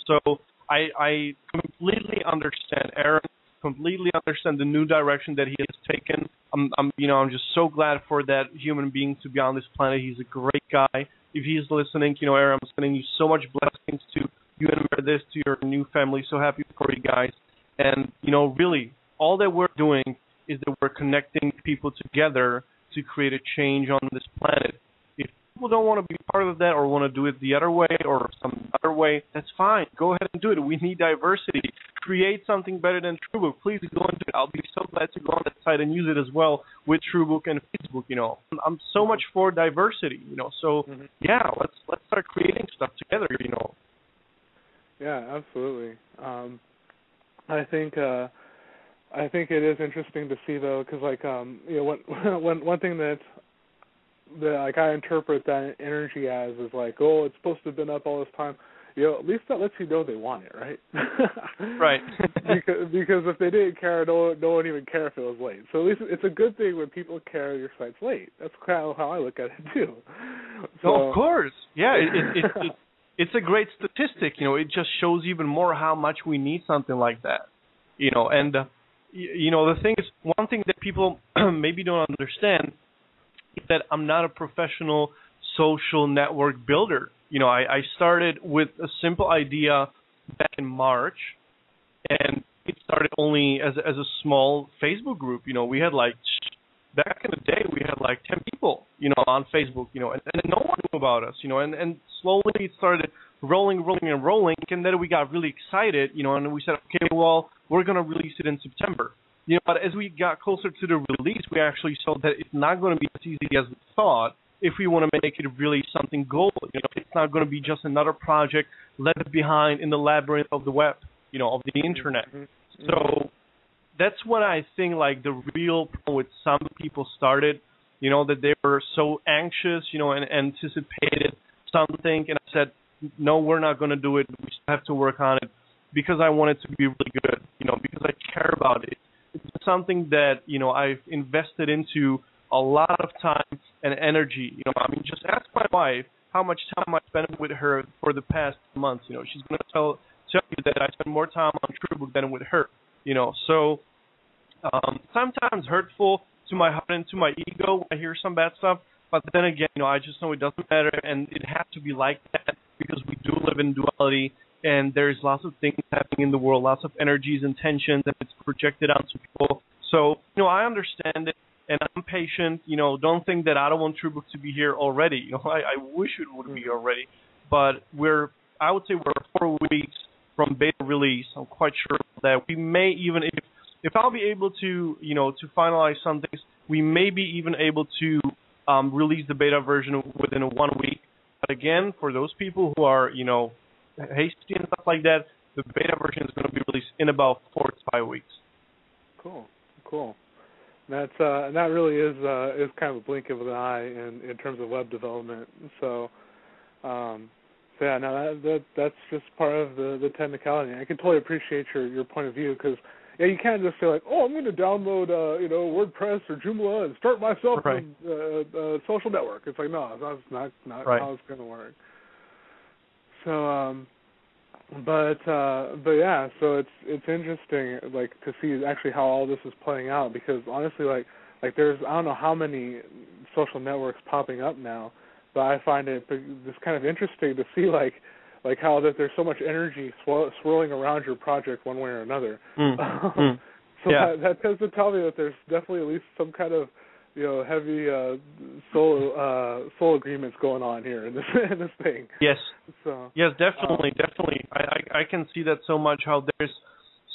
Speaker 4: So I completely understand Aaron. Completely understand the new direction that he has taken. I'm just so glad for that human being to be on this planet. He's a great guy. If he's listening, Aaron, I'm sending you so much blessings to you and Meredith, to your new family. So happy for you guys. And, really, all that we're doing is that we're connecting people together to create a change on this planet. If people don't want to be part of that or want to do it the other way or some other way, that's fine. Go ahead and do it. We need diversity. Create something better than TrueBook. Please go and do it. I'll be so glad to go on that site and use it as well with TrueBook and Facebook. I'm so much for diversity. So let's start creating stuff together.
Speaker 3: Yeah, absolutely. I think it is interesting to see though, because one thing that like I interpret that energy as is like, oh, it's supposed to have been up all this time. At least that lets you know they want it, right?
Speaker 4: Right.
Speaker 3: because if they didn't care, no one even care if it was late. So at least it's a good thing when people care your site's late. That's kind of how I look at it too. So,
Speaker 4: of course, yeah. It's a great statistic. It just shows even more how much we need something like that. And the thing is, one thing that people maybe don't understand is that I'm not a professional social network builder. I started with a simple idea back in March, and it started only as a small Facebook group. We had back in the day, we had 10 people, on Facebook, and no one knew about us, and slowly it started rolling, and then we got really excited, and we said, okay, well, we're going to release it in September. But as we got closer to the release, we actually saw that it's not going to be as easy as we thought, if we want to make it really something global. It's not going to be just another project left behind in the labyrinth of the web, of the internet. So that's when I think like the real problem with some people started, that they were so anxious, and anticipated something, and I said, no, we're not going to do it. We have to work on it because I want it to be really good, because I care about it. It's something that, I've invested into a lot of time and energy. Just ask my wife how much time I spent with her for the past months. She's going to tell you that I spend more time on TrueBook than with her. So sometimes hurtful to my heart and to my ego when I hear some bad stuff. But then again, I just know it doesn't matter, and it has to be like that because we do live in duality, and there's lots of things happening in the world, lots of energies and tensions, and it's projected onto people. So, I understand it, and I'm patient. Don't think that I don't want TrueBook to be here already. I wish it would be already, but I would say we're 4 weeks from beta release. I'm quite sure that we may even, if I'll be able to, to finalize some things, we may be even able to release the beta version within 1 week. But again, for those people who are, hasty and stuff like that, the beta version is going to be released in about 4 to 5 weeks.
Speaker 3: Cool. That's and that really is kind of a blink of an eye in terms of web development. So yeah, no, that's just part of the technicality. I can totally appreciate your point of view because you can't just say like, oh, I'm going to download WordPress or Joomla and start myself a social network. It's like, no, that's not how it's going to work. So but yeah, so it's interesting like to see actually how all this is playing out because honestly like there's I don't know how many social networks popping up now, but I find it just kind of interesting to see like how that there's so much energy swirling around your project one way or another. So that tends to tell me that there's definitely at least some kind of heavy soul agreements going on here in this thing.
Speaker 4: Yes.
Speaker 3: So
Speaker 4: yes, definitely. I can see that so much. How there's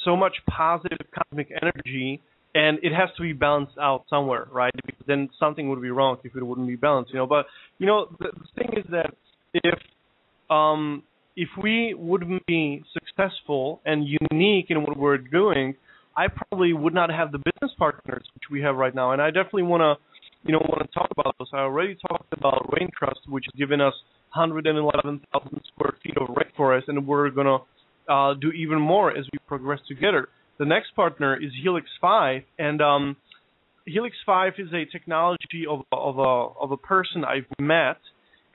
Speaker 4: so much positive cosmic energy, and it has to be balanced out somewhere, right? Because then something would be wrong if it wouldn't be balanced, But the thing is that if we wouldn't be successful and unique in what we're doing, I probably would not have the business partners which we have right now, and I definitely want to talk about those. I already talked about Rain Trust, which has given us 111,000 square feet of rainforest, and we're gonna do even more as we progress together. The next partner is Helix 5, and Helix 5 is a technology of a person I've met,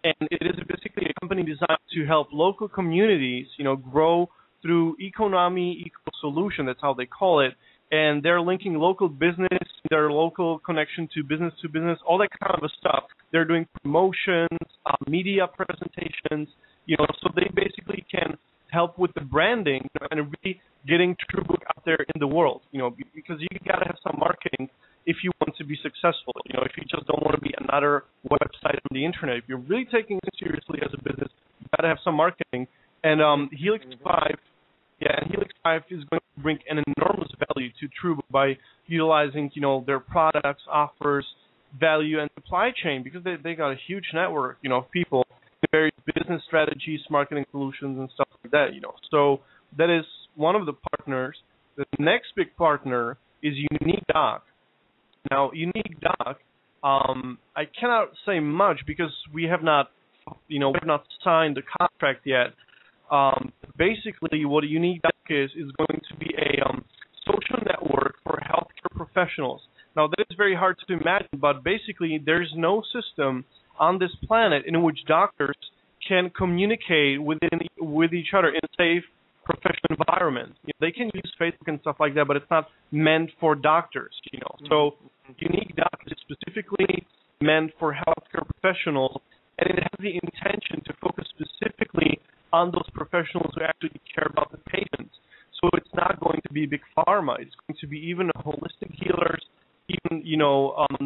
Speaker 4: and it is basically a company designed to help local communities, grow through economy, eco-solution, that's how they call it, and they're linking local business, their local connection to business, all that kind of stuff. They're doing promotions, media presentations, so they basically can help with the branding and really getting TrueBook out there in the world, because you got to have some marketing if you want to be successful. If you just don't want to be another website on the internet, if you're really taking it seriously as a business, you got to have some marketing. And Helix 5 is going to bring an enormous value to TrueBook by utilizing, their products, offers, value, and supply chain because they got a huge network, of people, various business strategies, marketing solutions, and stuff like that, So that is one of the partners. The next big partner is Unique Doc. Now, Unique Doc, I cannot say much because we have not signed the contract yet. Basically, what a Unique Doc is going to be a social network for healthcare professionals. Now, that is very hard to imagine, but basically, there's no system on this planet in which doctors can communicate with each other in a safe professional environment. They can use Facebook and stuff like that, but it's not meant for doctors. So, Unique Doc is specifically meant for healthcare professionals, and it has the intention to focus specifically on those professionals who actually care about the patients. So it's not going to be big pharma. It's going to be even holistic healers, even,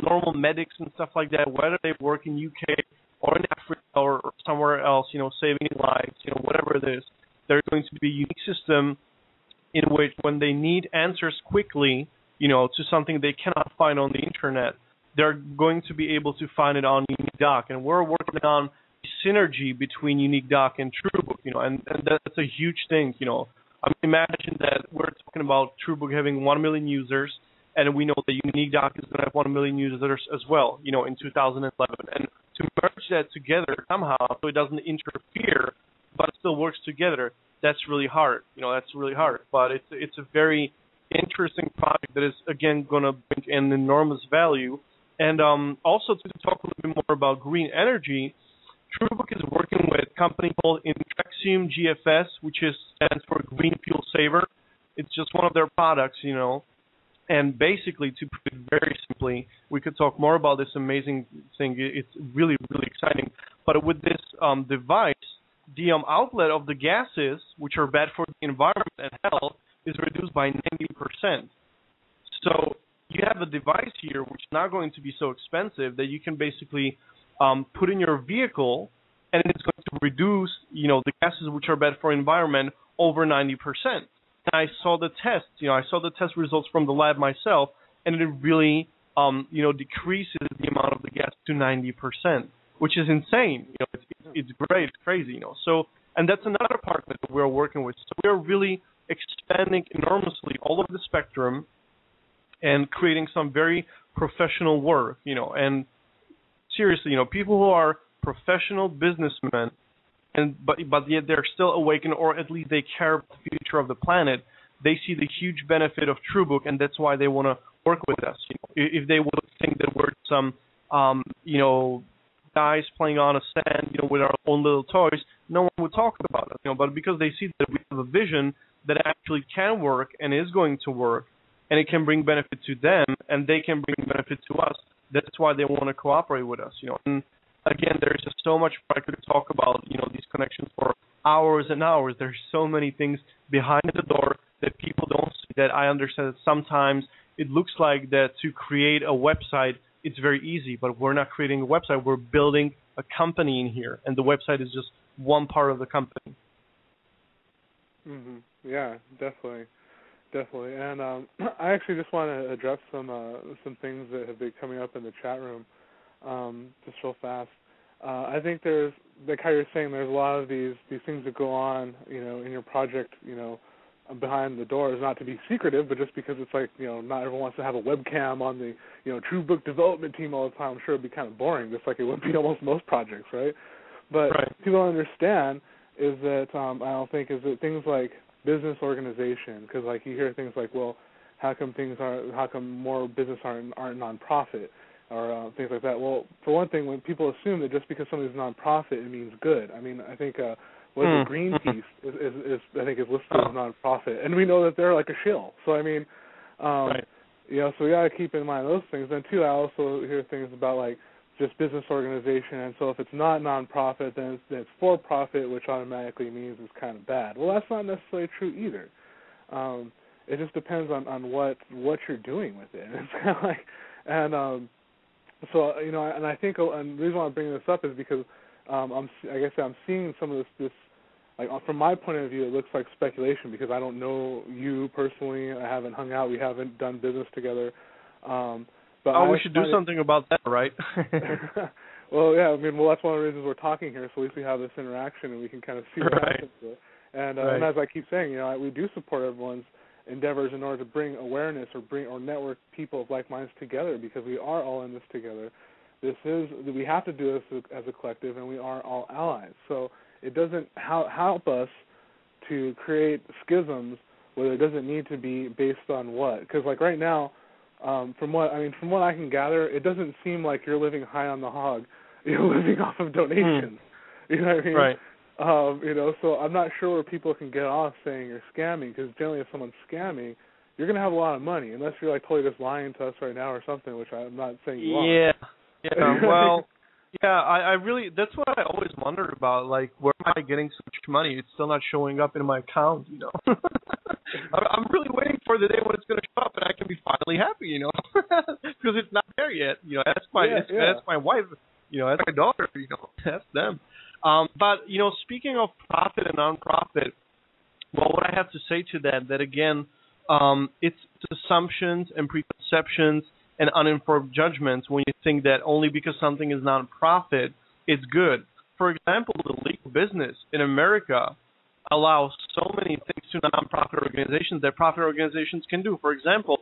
Speaker 4: normal medics and stuff like that, whether they work in UK or in Africa or somewhere else, saving lives, whatever it is. There's going to be a unique system in which when they need answers quickly, to something they cannot find on the internet, they're going to be able to find it on UniqueDoc. And we're working on synergy between UniqueDoc and TrueBook, and that's a huge thing, I mean, imagine that we're talking about TrueBook having 1 million users, and we know that UniqueDoc is going to have 1 million users as well, in 2011. And to merge that together somehow so it doesn't interfere, but it still works together, that's really hard. That's really hard. But it's a very interesting project that is, again, going to bring an enormous value. And also to talk a little bit more about green energy, TrueBook is working with a company called Intrexium GFS, which stands for Green Fuel Saver. It's just one of their products, And basically, to put it very simply, we could talk more about this amazing thing. It's really, really exciting. But with this device, the outlet of the gases, which are bad for the environment and health, is reduced by 90%. So you have a device here which is not going to be so expensive that you can basically put in your vehicle, and it's going to reduce, the gases which are bad for environment over 90%. And I saw the test, I saw the test results from the lab myself, and it really, decreases the amount of the gas to 90%, which is insane. It's great, it's crazy, So, and that's another part that we're working with. So we're really expanding enormously all of the spectrum and creating some very professional work, and seriously, people who are professional businessmen, but yet they're still awakened, or at least they care about the future of the planet. They see the huge benefit of TrueBook, and that's why they want to work with us. If they would think that we're some, guys playing on a stand, with our own little toys, no one would talk about it. But because they see that we have a vision that actually can work and is going to work, and it can bring benefit to them, and they can bring benefit to us, that's why they want to cooperate with us. And again, there's just so much I could talk about, these connections for hours and hours. There's so many things behind the door that people don't see, that I understand that sometimes it looks like that to create a website, it's very easy, but we're not creating a website. We're building a company in here, and the website is just one part of the company.
Speaker 3: Mm-hmm. Yeah, definitely. And I actually just want to address some things that have been coming up in the chat room just real fast. I think there's, like how you're saying, there's a lot of these things that go on, in your project, behind the doors, not to be secretive, but just because it's like, not everyone wants to have a webcam on the, TrueBook development team all the time. I'm sure it'd be kind of boring, just like it would be almost most projects, right? But people don't understand is that, I don't think, is that things like business organization, because like you hear things like, well, how come more business aren't nonprofit, or things like that. Well, for one thing, when people assume that just because something's nonprofit, it means good. I mean, I think Greenpeace is I think is listed as nonprofit, and we know that they're like a shill. So I mean, so we got to keep in mind those things. And too, I also hear things about like just business organization, and so if it's not nonprofit, then it's for profit, which automatically means it's kind of bad. Well, that's not necessarily true either. It just depends on what you're doing with it. It's kind of like, and so and I think, and the reason why I'm bringing this up is because I'm seeing some of this like from my point of view, it looks like speculation because I don't know you personally. I haven't hung out. We haven't done business together. But
Speaker 4: we should do something about that, right?
Speaker 3: Well, yeah. I mean, that's one of the reasons we're talking here. So at least we have this interaction and we can kind of see what happens. And as I keep saying, we do support everyone's endeavors in order to bring awareness or network people of like minds together, because we are all in this together. We have to do this as a collective, and we are all allies. So it doesn't help us to create schisms where it doesn't need to be based on what. Because like right now, from what I can gather, it doesn't seem like you're living high on the hog. You're living off of donations. You know what I mean?
Speaker 4: Right.
Speaker 3: So I'm not sure where people can get off saying you're scamming, because generally if someone's scamming, you're going to have a lot of money, unless you're like totally just lying to us right now or something, which I'm not saying you are.
Speaker 4: Well, I really, that's what I always wondered about, like, where am I getting so much money? It's still not showing up in my account, I'm really waiting for the day when it's going to show up and I can be finally happy, because it's not there yet. That's my wife, that's my daughter, that's them. But, speaking of profit and nonprofit, well, what I have to say to that again, it's assumptions and preconceptions and uninformed judgments when you think that only because something is non-profit, it's good. For example, the legal business in America allows so many things to non-profit organizations that profit organizations can do. For example,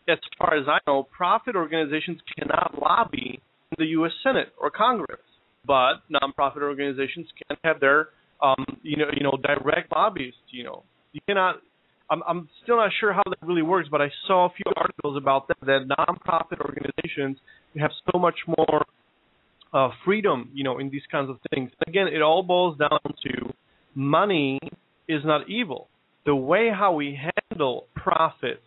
Speaker 4: as far as I know, profit organizations cannot lobby in the U.S. Senate or Congress, but non-profit organizations can have their, direct lobbyists. You cannot. I'm still not sure how that really works, but I saw a few articles about that non-profit organizations have so much more freedom, in these kinds of things. Again, it all boils down to money is not evil. The way how we handle profit,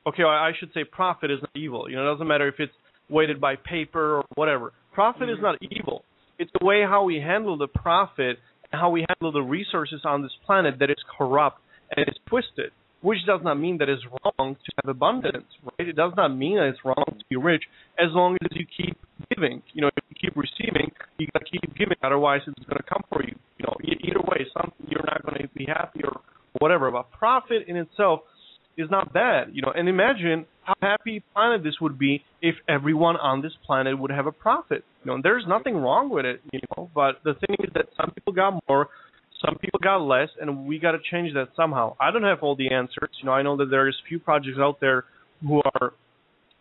Speaker 4: I should say profit is not evil. It doesn't matter if it's weighted by paper or whatever. Profit is not evil. It's the way how we handle the profit and how we handle the resources on this planet that is corrupt and is twisted, which does not mean that it's wrong to have abundance, right? It does not mean that it's wrong to be rich as long as you keep giving. If you keep receiving, you got to keep giving. Otherwise, it's going to come for you. Either way, you're not going to be happy or whatever. But profit in itself is not bad, And imagine how happy planet this would be if everyone on this planet would have a profit. There's nothing wrong with it, But the thing is that some people got more, some people got less, and we got to change that somehow. I don't have all the answers. I know that there's few projects out there who are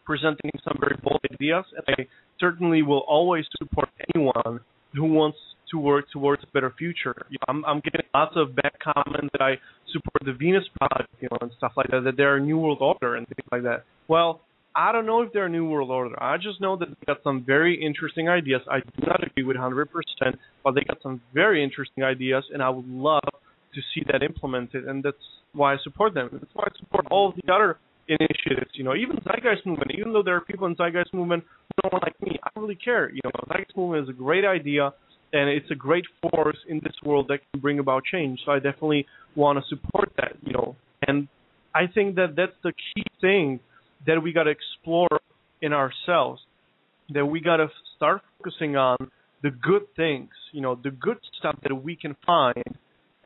Speaker 4: presenting some very bold ideas, and I certainly will always support anyone who wants to work towards a better future. I'm getting lots of bad comments that I support the Venus Project, and stuff like that they're a New World Order and things like that. Well, I don't know if they're a New World Order. I just know that they got some very interesting ideas. I do not agree with 100%, but they got some very interesting ideas, and I would love to see that implemented, and that's why I support them. That's why I support all of the other initiatives, even Zeitgeist Movement. Even though there are people in Zeitgeist Movement who don't like me, I don't really care. Zeitgeist Movement is a great idea, and it's a great force in this world that can bring about change. So I definitely want to support that, And I think that that's the key thing that we got to explore in ourselves, that we got to start focusing on the good things, the good stuff that we can find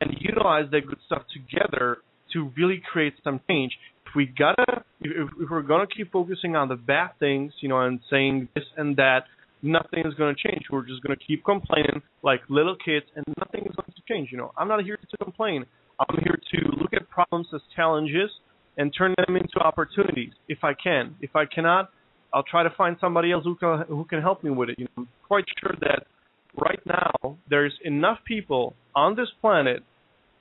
Speaker 4: and utilize that good stuff together to really create some change. If we're going to keep focusing on the bad things, and saying this and that, nothing is going to change. We're just going to keep complaining like little kids, and nothing is going to change. I'm not here to complain. I'm here to look at problems as challenges and turn them into opportunities if I can. If I cannot, I'll try to find somebody else who can help me with it. I'm quite sure that right now there's enough people on this planet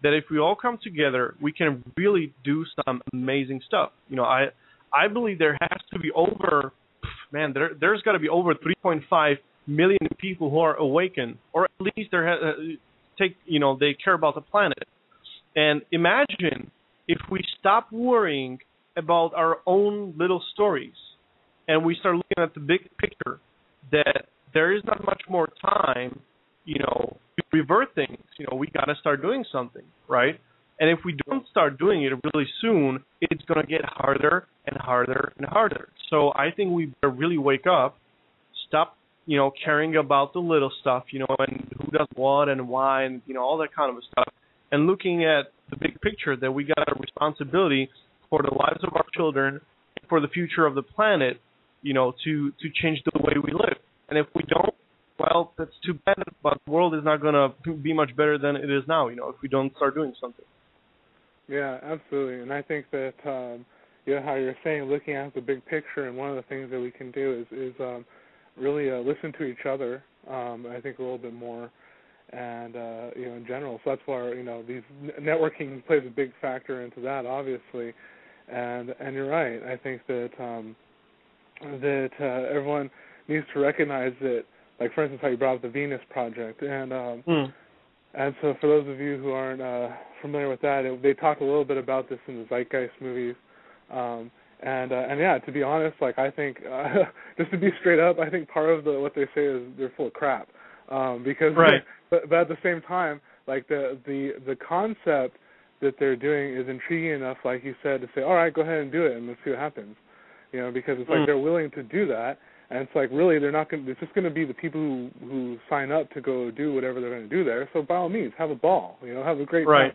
Speaker 4: that if we all come together, we can really do some amazing stuff. I believe there has to be there's got to be over 3.5 million people who are awakened, or at least they care about the planet. And imagine if we stop worrying about our own little stories and we start looking at the big picture, that there is not much more time, to revert things. We got to start doing something, right? And if we don't start doing it really soon, it's going to get harder and harder and harder. So I think we better really wake up, stop, caring about the little stuff, and who does what and why and, all that kind of stuff, and looking at the big picture that we got a responsibility for the lives of our children, for the future of the planet, to change the way we live. And if we don't, well, that's too bad, but the world is not going to be much better than it is now, if we don't start doing something.
Speaker 3: Yeah, absolutely. And I think that, how you're saying, looking at the big picture, and one of the things that we can do is really listen to each other, I think a little bit more, and, in general. So that's why, these networking plays a big factor into that, obviously. And you're right. I think that everyone needs to recognize that, like, for instance, how you brought up the Venus Project. And so for those of you who aren't familiar with that, they talk a little bit about this in the Zeitgeist movies. And yeah, to be honest, like, I think, just to be straight up, I think part of what they say is they're full of crap. Because,
Speaker 4: right.
Speaker 3: But at the same time, like, the concept that they're doing is intriguing enough, like you said, to say, all right, go ahead and do it, and let's see what happens. Because it's like they're willing to do that, and it's like, really, they're not going. It's just going to be the people who sign up to go do whatever they're going to do there. So by all means, have a ball, have a great time.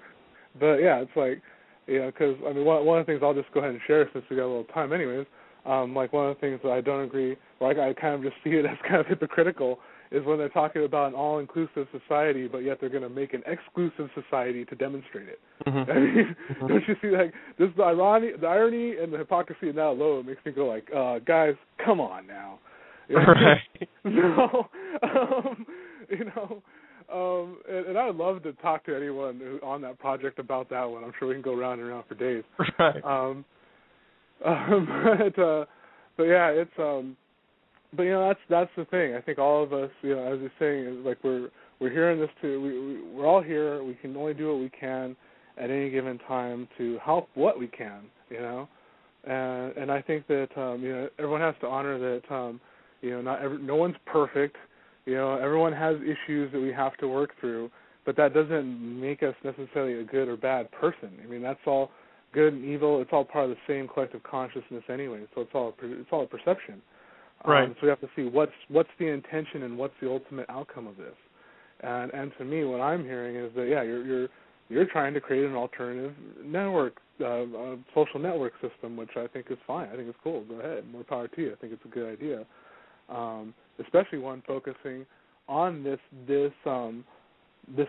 Speaker 3: But yeah, it's like, because I mean, one of the things I'll just go ahead and share since we got a little time, anyways. Like one of the things that I don't agree, or I kind of just see it as kind of hypocritical, is when they're talking about an all-inclusive society, but yet they're going to make an exclusive society to demonstrate it.
Speaker 4: Mm-hmm.
Speaker 3: I mean, don't you see, like, this the irony and the hypocrisy in that alone makes me go like, guys, come on now.
Speaker 4: Right.
Speaker 3: And I would love to talk to anyone on that project about that one. I'm sure we can go round and round for days.
Speaker 4: Right.
Speaker 3: But yeah, it's but that's the thing. I think all of us, as you're saying, is like we're hearing this too. We're all here. We can only do what we can at any given time to help what we can, and I think that everyone has to honor that no one's perfect. Everyone has issues that we have to work through, but that doesn't make us necessarily a good or bad person. I mean, that's all good and evil. It's all part of the same collective consciousness anyway. So it's all a perception.
Speaker 4: Right.
Speaker 3: So we have to see what's the intention and what's the ultimate outcome of this. And to me, what I'm hearing is that you're trying to create an alternative network, social network system, which I think is fine. I think it's cool. Go ahead, more power to you. I think it's a good idea, especially one focusing on this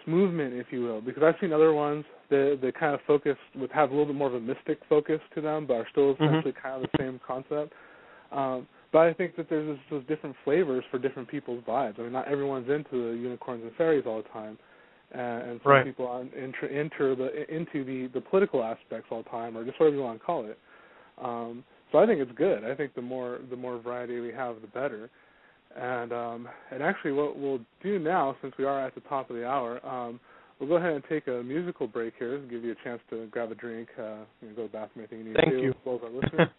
Speaker 3: movement, if you will, because I've seen other ones that kind of focus have a little bit more of a mystic focus to them, but are still essentially kind of the same concept. But I think that there's those different flavors for different people's vibes. I mean, not everyone's into the unicorns and fairies all the time, and some people aren't into the political aspects all the time, or just whatever you want to call it. So I think it's good. I think the more variety we have, the better. And actually, what we'll do now, since we are at the top of the hour, we'll go ahead and take a musical break here and give you a chance to grab a drink, go to the bathroom, anything you need to do, as well as our listeners.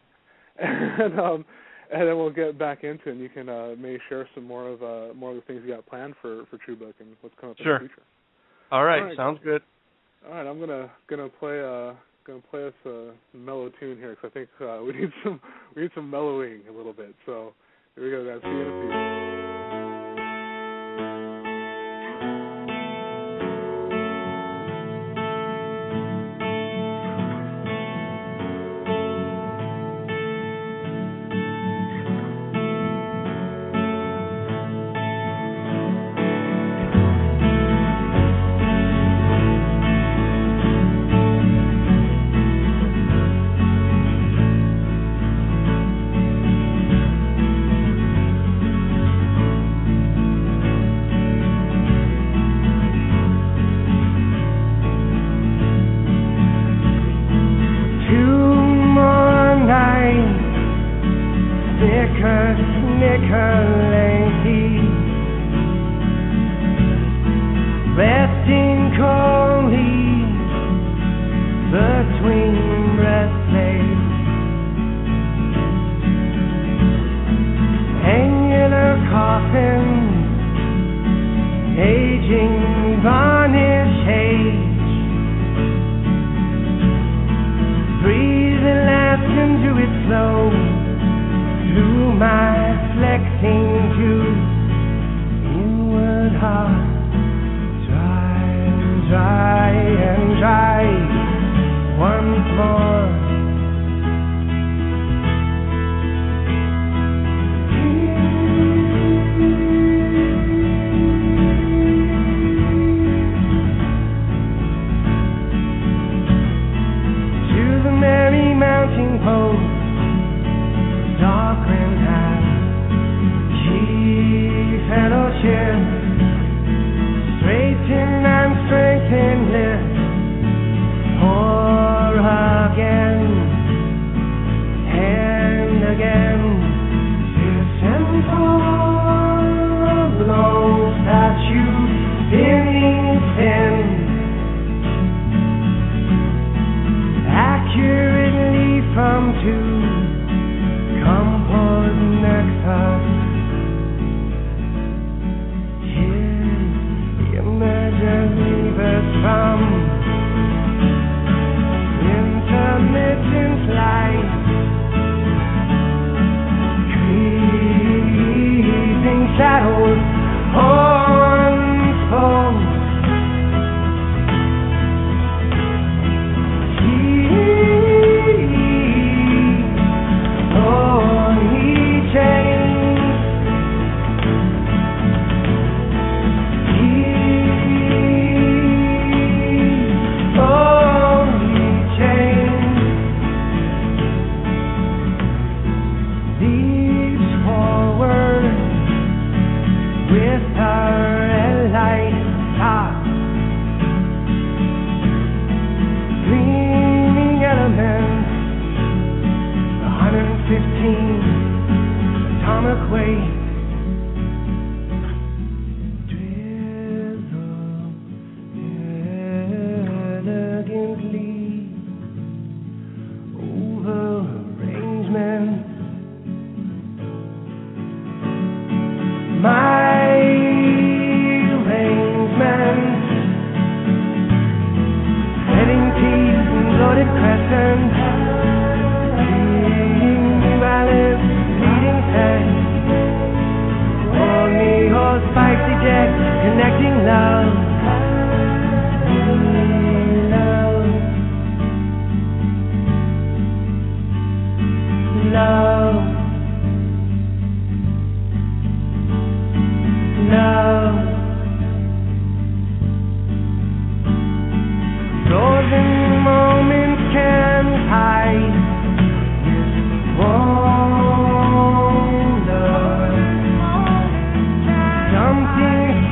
Speaker 3: And then we'll get back into it, and you can maybe share some more of the things you got planned for TrueBook and what's coming up in the future.
Speaker 4: All right, sounds good.
Speaker 3: All right, I'm gonna play us a mellow tune here because I think we need some mellowing a little bit. So here we go, guys. See you in a few.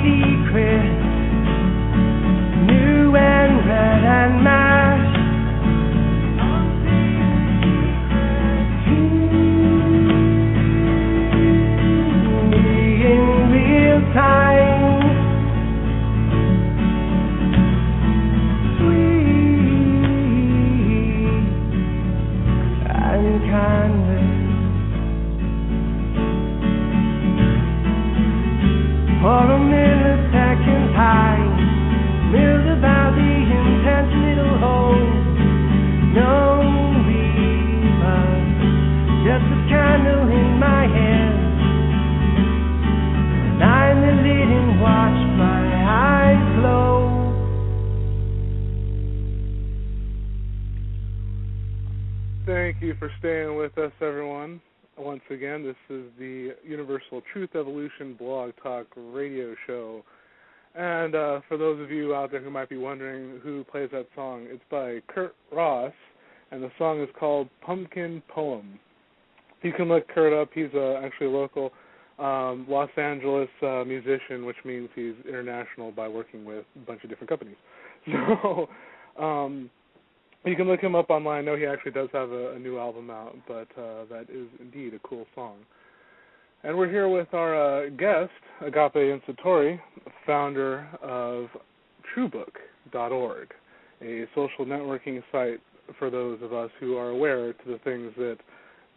Speaker 1: secret, new and red and masked. In real time, sweet and candid. For a millisecond time, milled about the intense little hole. No reaper, just a candle in my hand. And I lit it and watched my eyes close.
Speaker 3: Thank you for staying with us, everyone. Once again, this is the Universal Truth Evolution Blog Talk Radio Show. And for those of you out there who might be wondering who plays that song, it's by Kurt Ross, and the song is called Pumpkin Poem. You can look Kurt up. He's actually a local Los Angeles musician, which means he's international by working with a bunch of different companies. So you can look him up online. I know he actually does have a new album out, but that is indeed a cool song. And we're here with our guest, Agape Insitori, founder of TrueBook.org, a social networking site for those of us who are aware to the things that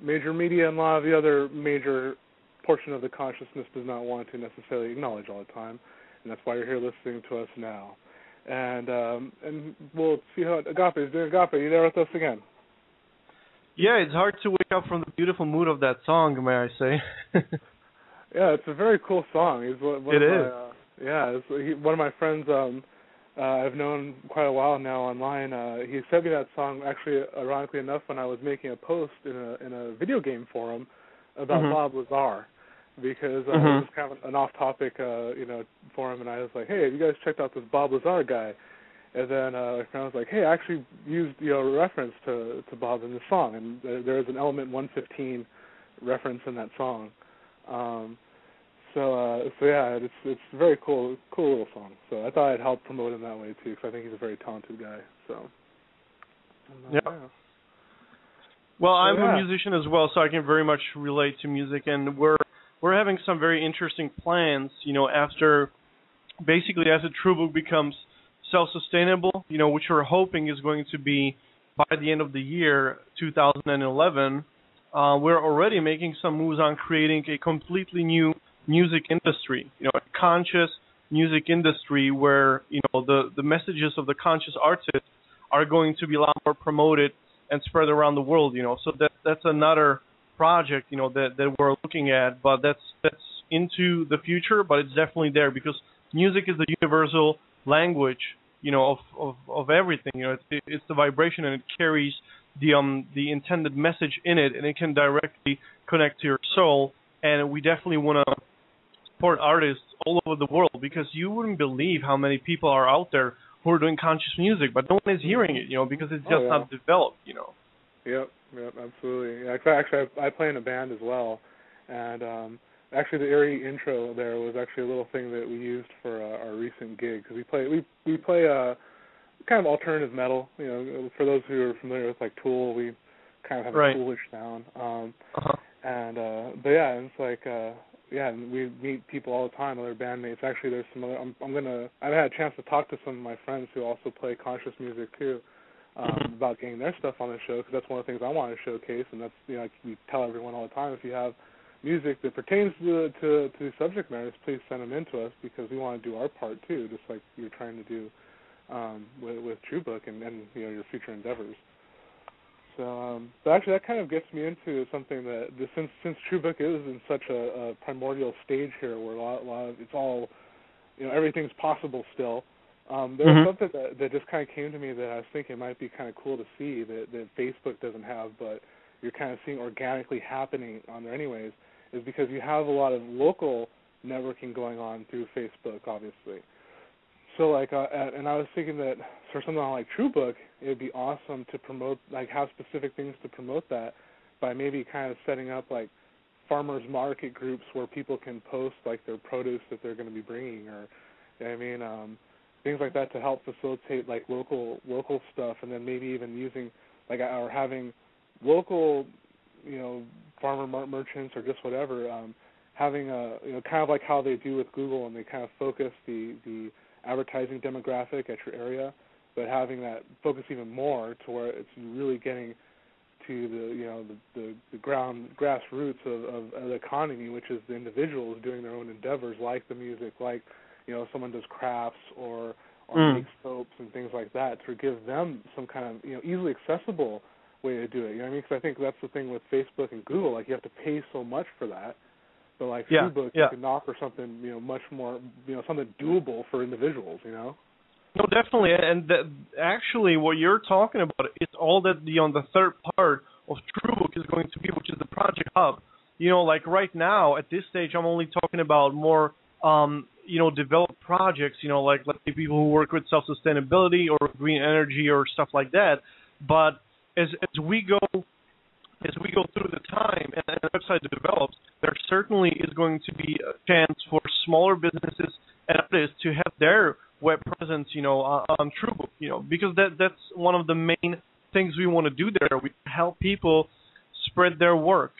Speaker 3: major media and a lot of the other major portion of the consciousness does not want to necessarily acknowledge all the time, and that's why you're here listening to us now. And we'll see how Agape is doing. Agape, are you there with us again?
Speaker 4: Yeah, it's hard to wake up from the beautiful mood of that song, may I say.
Speaker 3: Yeah, it's a very cool song. He's one of one of my friends I've known quite a while now online. He sent me that song, actually, ironically enough, when I was making a post in a video game forum about Bob Lazar, because it was kind of an off-topic forum, and I was like, hey, have you guys checked out this Bob Lazar guy? And then my friend was like, hey, I actually used a reference to Bob in the song, and there is an Element 115 reference in that song. So yeah, it's a very cool little song. So I thought I'd help promote him that way too, because I think he's a very talented guy. So
Speaker 4: yeah. Well, I'm a musician as well, so I can very much relate to music, and we're having some very interesting plans. After TrueBook becomes self-sustainable, which we're hoping is going to be by the end of the year 2011. We're already making some moves on creating a completely new music industry, a conscious music industry where, the messages of the conscious artists are going to be a lot more promoted and spread around the world, So that's another project, that we're looking at, but that's into the future, but it's definitely there because music is the universal language, of everything. It's the vibration, and it carries the intended message in it, and it can directly connect to your soul. And we definitely want to support artists all over the world, because you wouldn't believe how many people are out there who are doing conscious music, but no one is hearing it, because it's just not developed,
Speaker 3: Yep, absolutely. Yeah, actually, I play in a band as well, and actually the eerie intro there was actually a little thing that we used for our recent gig, because we play kind of alternative metal. For those who are familiar with like Tool, we kind of have a Toolish sound. And but yeah, it's like and we meet people all the time, other bandmates. Actually, there's some other. I've had a chance to talk to some of my friends who also play conscious music too, about getting their stuff on the show, because that's one of the things I want to showcase, and that's like we tell everyone all the time, if you have music that pertains to the subject matters, please send them in to us, because we want to do our part too, just like you're trying to do with TrueBook and your future endeavors. So actually that kind of gets me into something that since TrueBook is in such a primordial stage here, where a lot of it's all everything's possible still. There was something that just kind of came to me that I was thinking might be kind of cool to see that Facebook doesn't have, but you're kind of seeing organically happening on there anyways, is because you have a lot of local networking going on through Facebook, obviously. So and I was thinking that for something like TrueBook, it would be awesome to promote, have specific things to promote that by maybe kind of setting up farmers market groups where people can post like their produce that they're going to be bringing, or things like that to help facilitate like local stuff, and then maybe even using like or having local farmer merchants or just whatever, having a kind of like how they do with Google, and they kind of focus the advertising demographic at your area, but having that focus even more to where it's really getting to the grassroots of the economy, which is the individuals doing their own endeavors, like the music, like someone does crafts or makes soaps and things like that, to give them some kind of easily accessible way to do it. You know what I mean? Because I think that's the thing with Facebook and Google. Like, you have to pay so much for that. But like TrueBook, you can offer something much more something doable for individuals.
Speaker 4: No, definitely, and actually, what you're talking about is all that the third part of TrueBook is going to be, which is the Project Hub. Like right now at this stage, I'm only talking about more developed projects. Like let's say people who work with self-sustainability or green energy or stuff like that. But as we go through the time and the website develops, there certainly is going to be a chance for smaller businesses and artists to have their web presence, on TrueBook, because that's one of the main things we want to do there. We help people spread their work,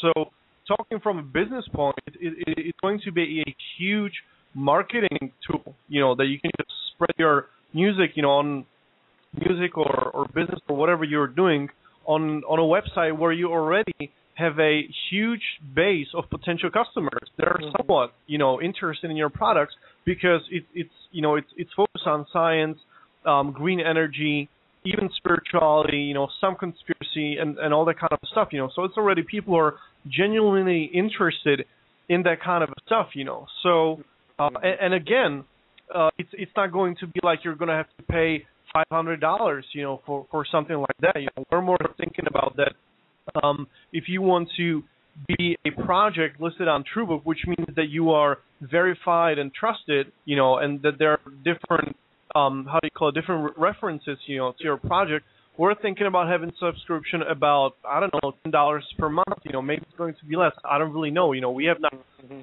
Speaker 4: So talking from a business point, it's going to be a huge marketing tool, that you can just spread your music, on music or business or whatever you're doing on a website where you already have a huge base of potential customers that are somewhat, interested in your products, because it's focused on science, green energy, even spirituality, some conspiracy and all that kind of stuff, So it's already people who are genuinely interested in that kind of stuff, So and again, it's not going to be like you're going to have to pay $500, for something like that. We're more thinking about that. If you want to be a project listed on TrueBook, which means that you are verified and trusted, and that there are different, different references, to your project. We're thinking about having subscription about, $10 per month. Maybe it's going to be less. I don't really know. We have not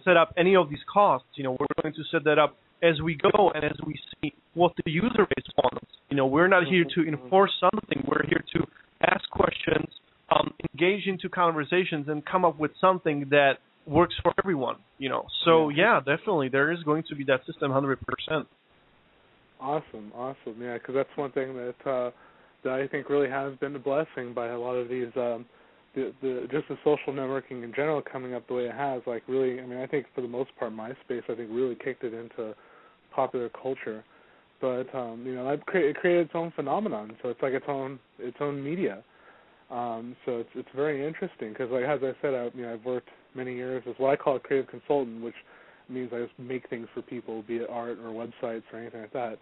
Speaker 4: set up any of these costs. We're going to set that up as we go and as we see what the user base wants. We're not here to enforce something. We're here to ask questions, engage into conversations, and come up with something that works for everyone. So yeah, definitely there is going to be that system 100%.
Speaker 3: Awesome. Yeah, because that's one thing that I think really has been a blessing by a lot of these just the social networking in general coming up the way it has. Like really, I think for the most part, MySpace I think really kicked it into popular culture. But it created its own phenomenon. So it's like its own media. So it's very interesting because, like as I said, I've worked many years as what I call a creative consultant, which means I just make things for people, be it art or websites or anything like that.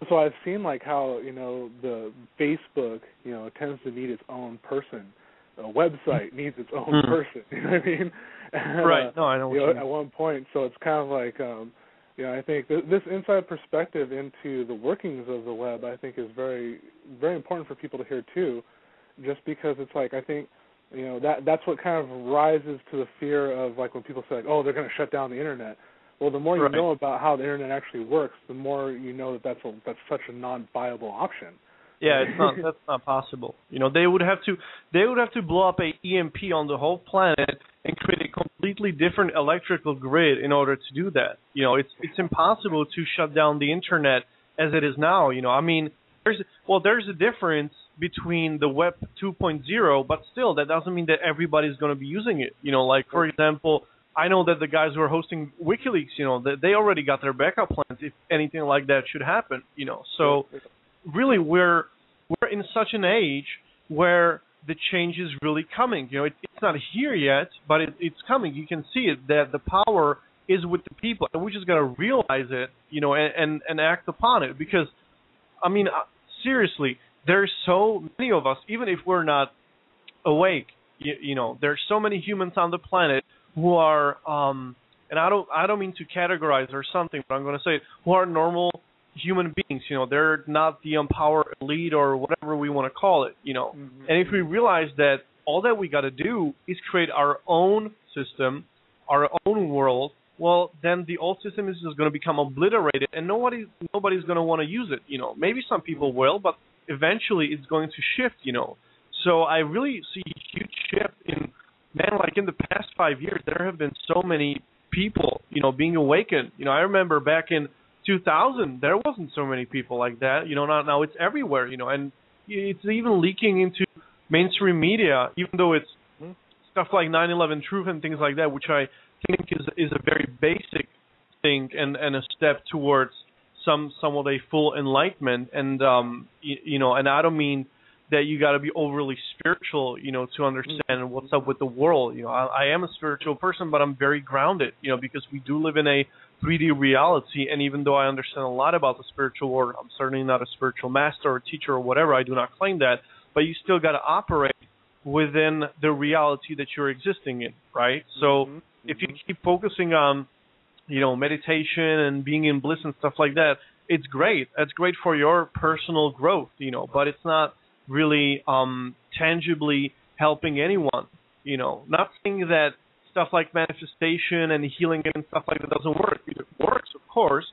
Speaker 3: So I've seen like how the Facebook tends to need its own person. A website needs its own person. You know what I mean? And,
Speaker 4: right. No, I know. What you mean.
Speaker 3: At one point, so it's kind of like I think this inside perspective into the workings of the web, I think, is very, very important for people to hear too. Just because it's like I think that's what kind of rises to the fear of like when people say like, oh, they're going to shut down the internet. Well, the more you know about how the internet actually works, the more you know that that's such a non-viable option.
Speaker 4: Yeah, that's not possible. They would have to blow up a EMP on the whole planet and create a completely different electrical grid in order to do that. It's impossible to shut down the internet as it is now. There's a difference between the Web 2.0, but still that doesn't mean that everybody's going to be using it. Like for example, I know that the guys who are hosting WikiLeaks, they already got their backup plans if anything like that should happen. So really we're in such an age where the change is really coming. It's not here yet, but it's coming. You can see it, that the power is with the people, and we just got to realize it, and act upon it. Because, seriously, there's so many of us, even if we're not awake, there's so many humans on the planet who are, and I don't mean to categorize or something, but I'm going to say it, who are normal human beings. They're not the empowered elite or whatever we want to call it. And if we realize that all that we got to do is create our own system, our own world, well, then the old system is just going to become obliterated, and nobody's going to want to use it. Maybe some people will, but eventually it's going to shift. So I really see a huge shift in, like in the past 5 years, there have been so many people, being awakened. I remember back in 2000, there wasn't so many people like that. Now it's everywhere. And it's even leaking into mainstream media, even though it's stuff like 9/11 Truth and things like that, which I think is a very basic thing and a step towards somewhat a full enlightenment. And and I don't mean that you got to be overly spiritual, to understand what's up with the world. I am a spiritual person, but I'm very grounded, because we do live in a 3D reality. And even though I understand a lot about the spiritual world, I'm certainly not a spiritual master or teacher or whatever. I do not claim that, but you still got to operate within the reality that you're existing in, right? So if you keep focusing on, meditation and being in bliss and stuff like that, it's great. That's great for your personal growth, but it's not really tangibly helping anyone. Not saying that stuff like manifestation and healing and stuff like that doesn't work. It works, of course,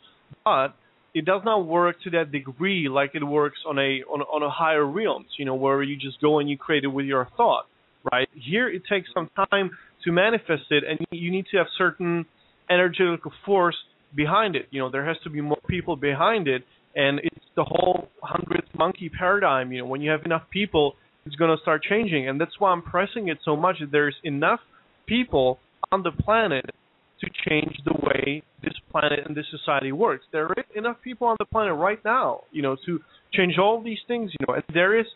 Speaker 4: but it does not work to that degree like it works on a higher realms, where you just go and you create it with your thought, right? Here it takes some time to manifest it, and you need to have certain energetical force behind it. There has to be more people behind it, and it's the whole 100th monkey paradigm. When you have enough people, it's going to start changing, and that's why I'm pressing it so much, that there's enough people on the planet to change the way this planet and this society works. There is enough people on the planet right now, to change all these things, and there is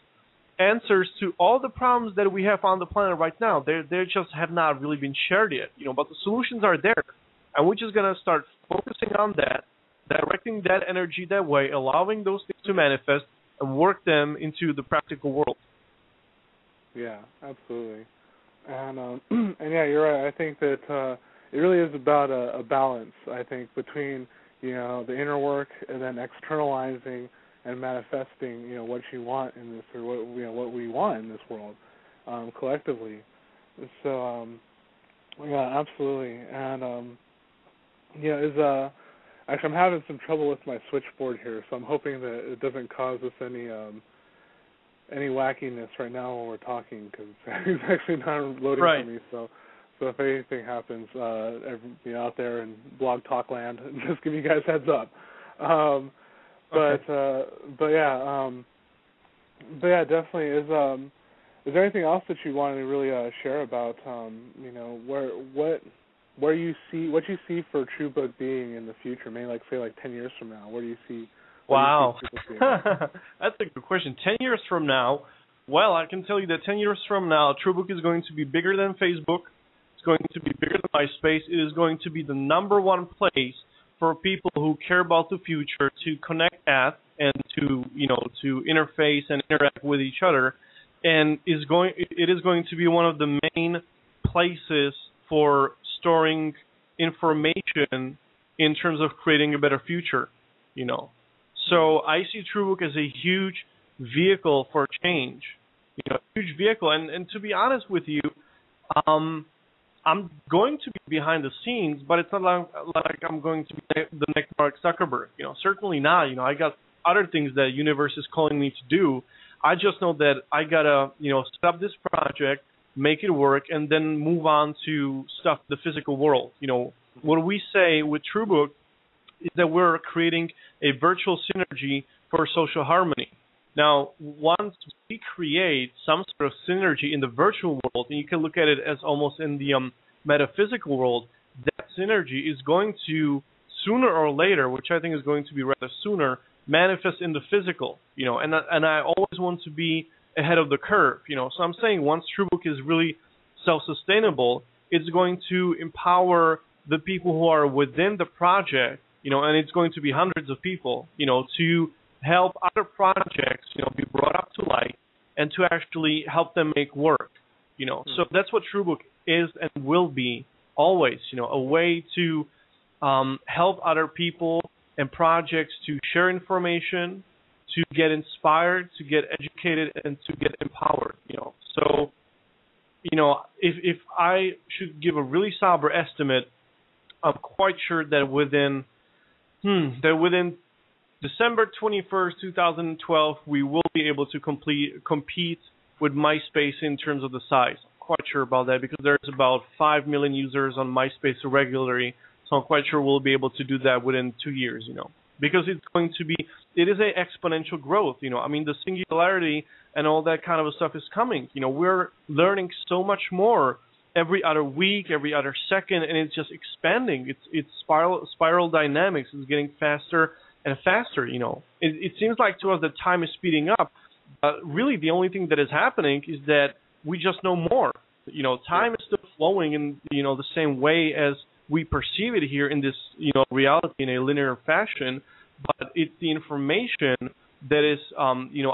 Speaker 4: answers to all the problems that we have on the planet right now. They just have not really been shared yet, but the solutions are there, and we're just going to start focusing on that, directing that energy that way, allowing those things to manifest and work them into the practical world.
Speaker 3: Yeah, absolutely. And and yeah, you're right. I think that it really is about a balance, I think, between, the inner work and then externalizing and manifesting, what you want in this, or what we want in this world, collectively. So, yeah, absolutely. And, actually, I'm having some trouble with my switchboard here, so I'm hoping that it doesn't cause us any wackiness right now when we're talking, because it's actually not loading for me. So if anything happens, out there in Blog Talk Land, just give you guys heads up. But yeah, definitely. Is there anything else that you wanted to really share about, what you see for TrueBook being in the future? Maybe say 10 years from now. Where do you see?
Speaker 4: Wow, that's a good question. 10 years from now, well, I can tell you that 10 years from now, TrueBook is going to be bigger than Facebook. It's going to be bigger than MySpace. It is going to be the number one place for people who care about the future to connect at and to interface and interact with each other. And it is going to be one of the main places for storing information in terms of creating a better future, So I see TrueBook as a huge vehicle for change, a huge vehicle. And to be honest with you, I'm going to be behind the scenes, but it's not like I'm going to be the next Mark Zuckerberg. Certainly not. I got other things that the universe is calling me to do. I just know that I gotta, stop this project, make it work, and then move on to stuff, the physical world. What we say with TrueBook is that we're creating a virtual synergy for social harmony. Now, once we create some sort of synergy in the virtual world, and you can look at it as almost in the metaphysical world, that synergy is going to, sooner or later, which I think is going to be rather sooner, manifest in the physical, and I always want to be ahead of the curve, So I'm saying once TrueBook is really self-sustainable, it's going to empower the people who are within the project, and it's going to be hundreds of people, to help other projects, be brought up to light and to actually help them make work, So that's what TrueBook is and will be always, a way to help other people and projects to share information, to get inspired, to get educated, and to get empowered, So if I should give a really sober estimate, I'm quite sure that within December 21st, 2012, we will be able to compete with MySpace in terms of the size. I'm quite sure about that because there's about 5 million users on MySpace regularly, so I'm quite sure we'll be able to do that within 2 years, because it is an exponential growth, I mean, the singularity and all that kind of stuff is coming. We're learning so much more every other week, every other second, and it's just expanding. It's spiral dynamics. It's getting faster and faster. It seems like to us that time is speeding up, but really the only thing that is happening is that we just know more. Time is still flowing in the same way as we perceive it here in this reality in a linear fashion, but it's the information that is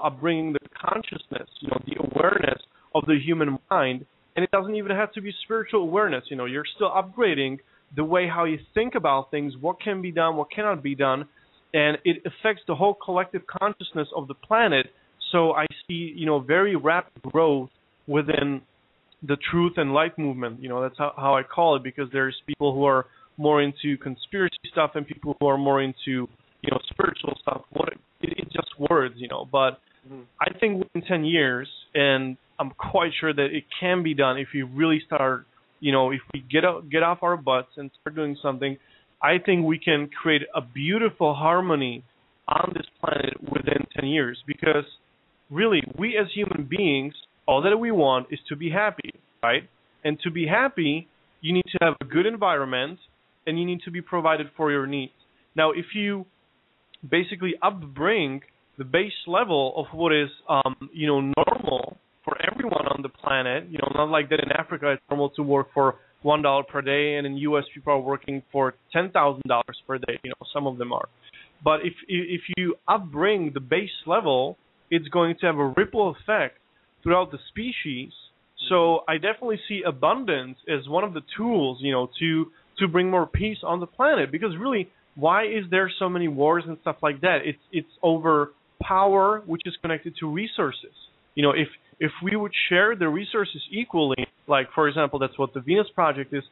Speaker 4: upbringing the consciousness, the awareness of the human mind. And it doesn't even have to be spiritual awareness. You're still upgrading the way how you think about things, what can be done, what cannot be done, and it affects the whole collective consciousness of the planet. So I see, very rapid growth within the truth and light movement. That's how I call it, because there's people who are more into conspiracy stuff and people who are more into, spiritual stuff. It's just words, but I think within 10 years, and I'm quite sure that it can be done if you really start, if we get off our butts and start doing something, I think we can create a beautiful harmony on this planet within 10 years, because really, we as human beings, all that we want is to be happy, right? And to be happy, you need to have a good environment, and you need to be provided for your needs. Now, if you basically upbring the base level of what is, normal for everyone on the planet, not like that in Africa it's normal to work for $1 per day, and in U.S. people are working for $10,000 per day. Some of them are. But if you upbring the base level, it's going to have a ripple effect throughout the species. So I definitely see abundance as one of the tools, to bring more peace on the planet. Because really, why is there so many wars and stuff like that? It's over power, which is connected to resources. If we would share the resources equally, like for example, that's what the Venus Project is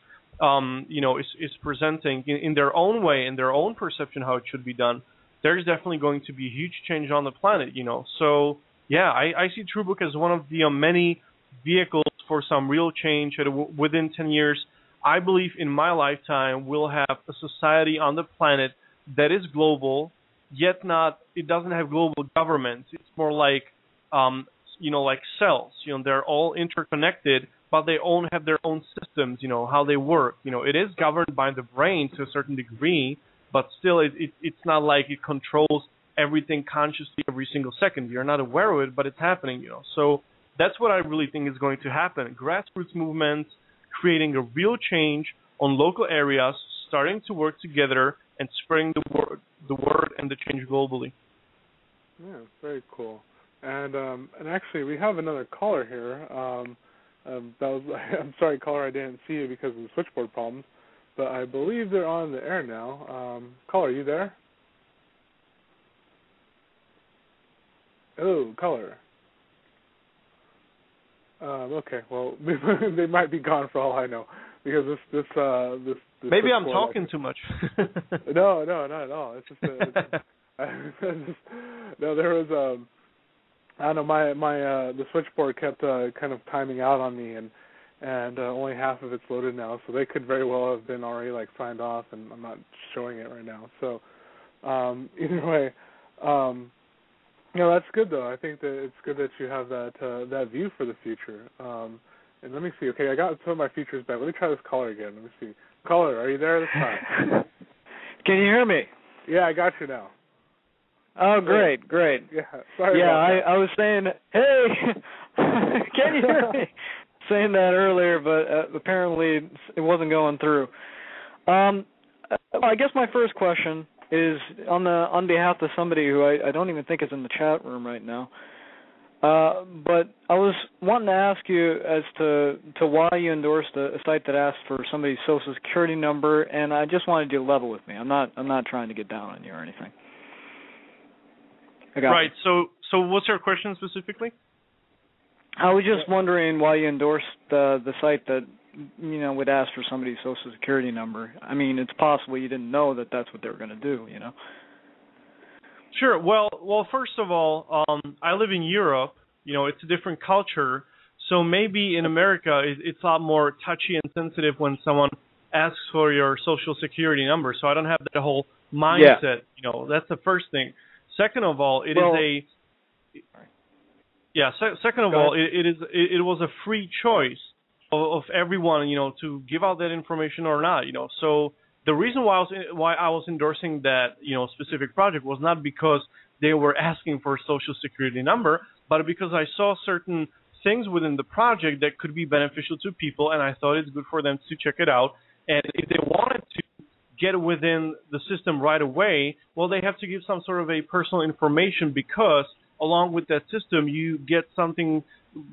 Speaker 4: presenting in their own way, in their own perception how it should be done, there's definitely going to be a huge change on the planet. So yeah, I see TrueBook as one of the many vehicles for some real change. Within 10 years, I believe in my lifetime we'll have a society on the planet that is global, yet it doesn't have global governments. It's more like like cells. They're all interconnected, but they all have their own systems, how they work. It is governed by the brain to a certain degree, but still it's not like it controls everything consciously every single second. You're not aware of it, but it's happening, So that's what I really think is going to happen. Grassroots movements, creating a real change on local areas, starting to work together and spreading the word and the change globally.
Speaker 3: Yeah, very cool. And actually, we have another caller here. I'm sorry, caller, I didn't see you because of the switchboard problems, but I believe they're on the air now. Caller, are you there? Oh, caller. Okay, well, they might be gone for all I know, because this
Speaker 4: maybe I'm talking too much.
Speaker 3: No, not at all. It's just no. There was I don't know. My the switchboard kept kind of timing out on me, and only half of it's loaded now, so they could very well have been already signed off, and I'm not showing it right now. So either way. That's good though. I think that it's good that you have that view for the future. And let me see. Okay, I got some of my features back. Let me try this caller again. Let me see. Caller, are you there this time?
Speaker 5: Can you hear me?
Speaker 3: Yeah, I got you now.
Speaker 5: Oh, great.
Speaker 3: Yeah, sorry.
Speaker 5: I was saying, hey, can you hear me? Saying that earlier, but apparently it wasn't going through. I guess my first question is on behalf of somebody who I don't even think is in the chat room right now. But I was wanting to ask you as to why you endorsed a site that asked for somebody's social security number, and I just wanted you to level with me. I'm not trying to get down on you or anything. Right.
Speaker 4: So what's your question specifically?
Speaker 5: I was just wondering why you endorsed the site that would ask for somebody's Social Security number. I mean, it's possible you didn't know that that's what they were going to do.
Speaker 4: Sure. Well, first of all, I live in Europe. It's a different culture. So maybe in America, it's a lot more touchy and sensitive when someone asks for your Social Security number. So I don't have that whole mindset. Yeah. That's the first thing. Second of all, it was a free choice of everyone, to give out that information or not. So the reason why I was endorsing that, specific project was not because they were asking for a Social Security number, but because I saw certain things within the project that could be beneficial to people, and I thought it's good for them to check it out. And if they wanted to get within the system right away, well, they have to give some sort of a personal information, because along with that system, you get something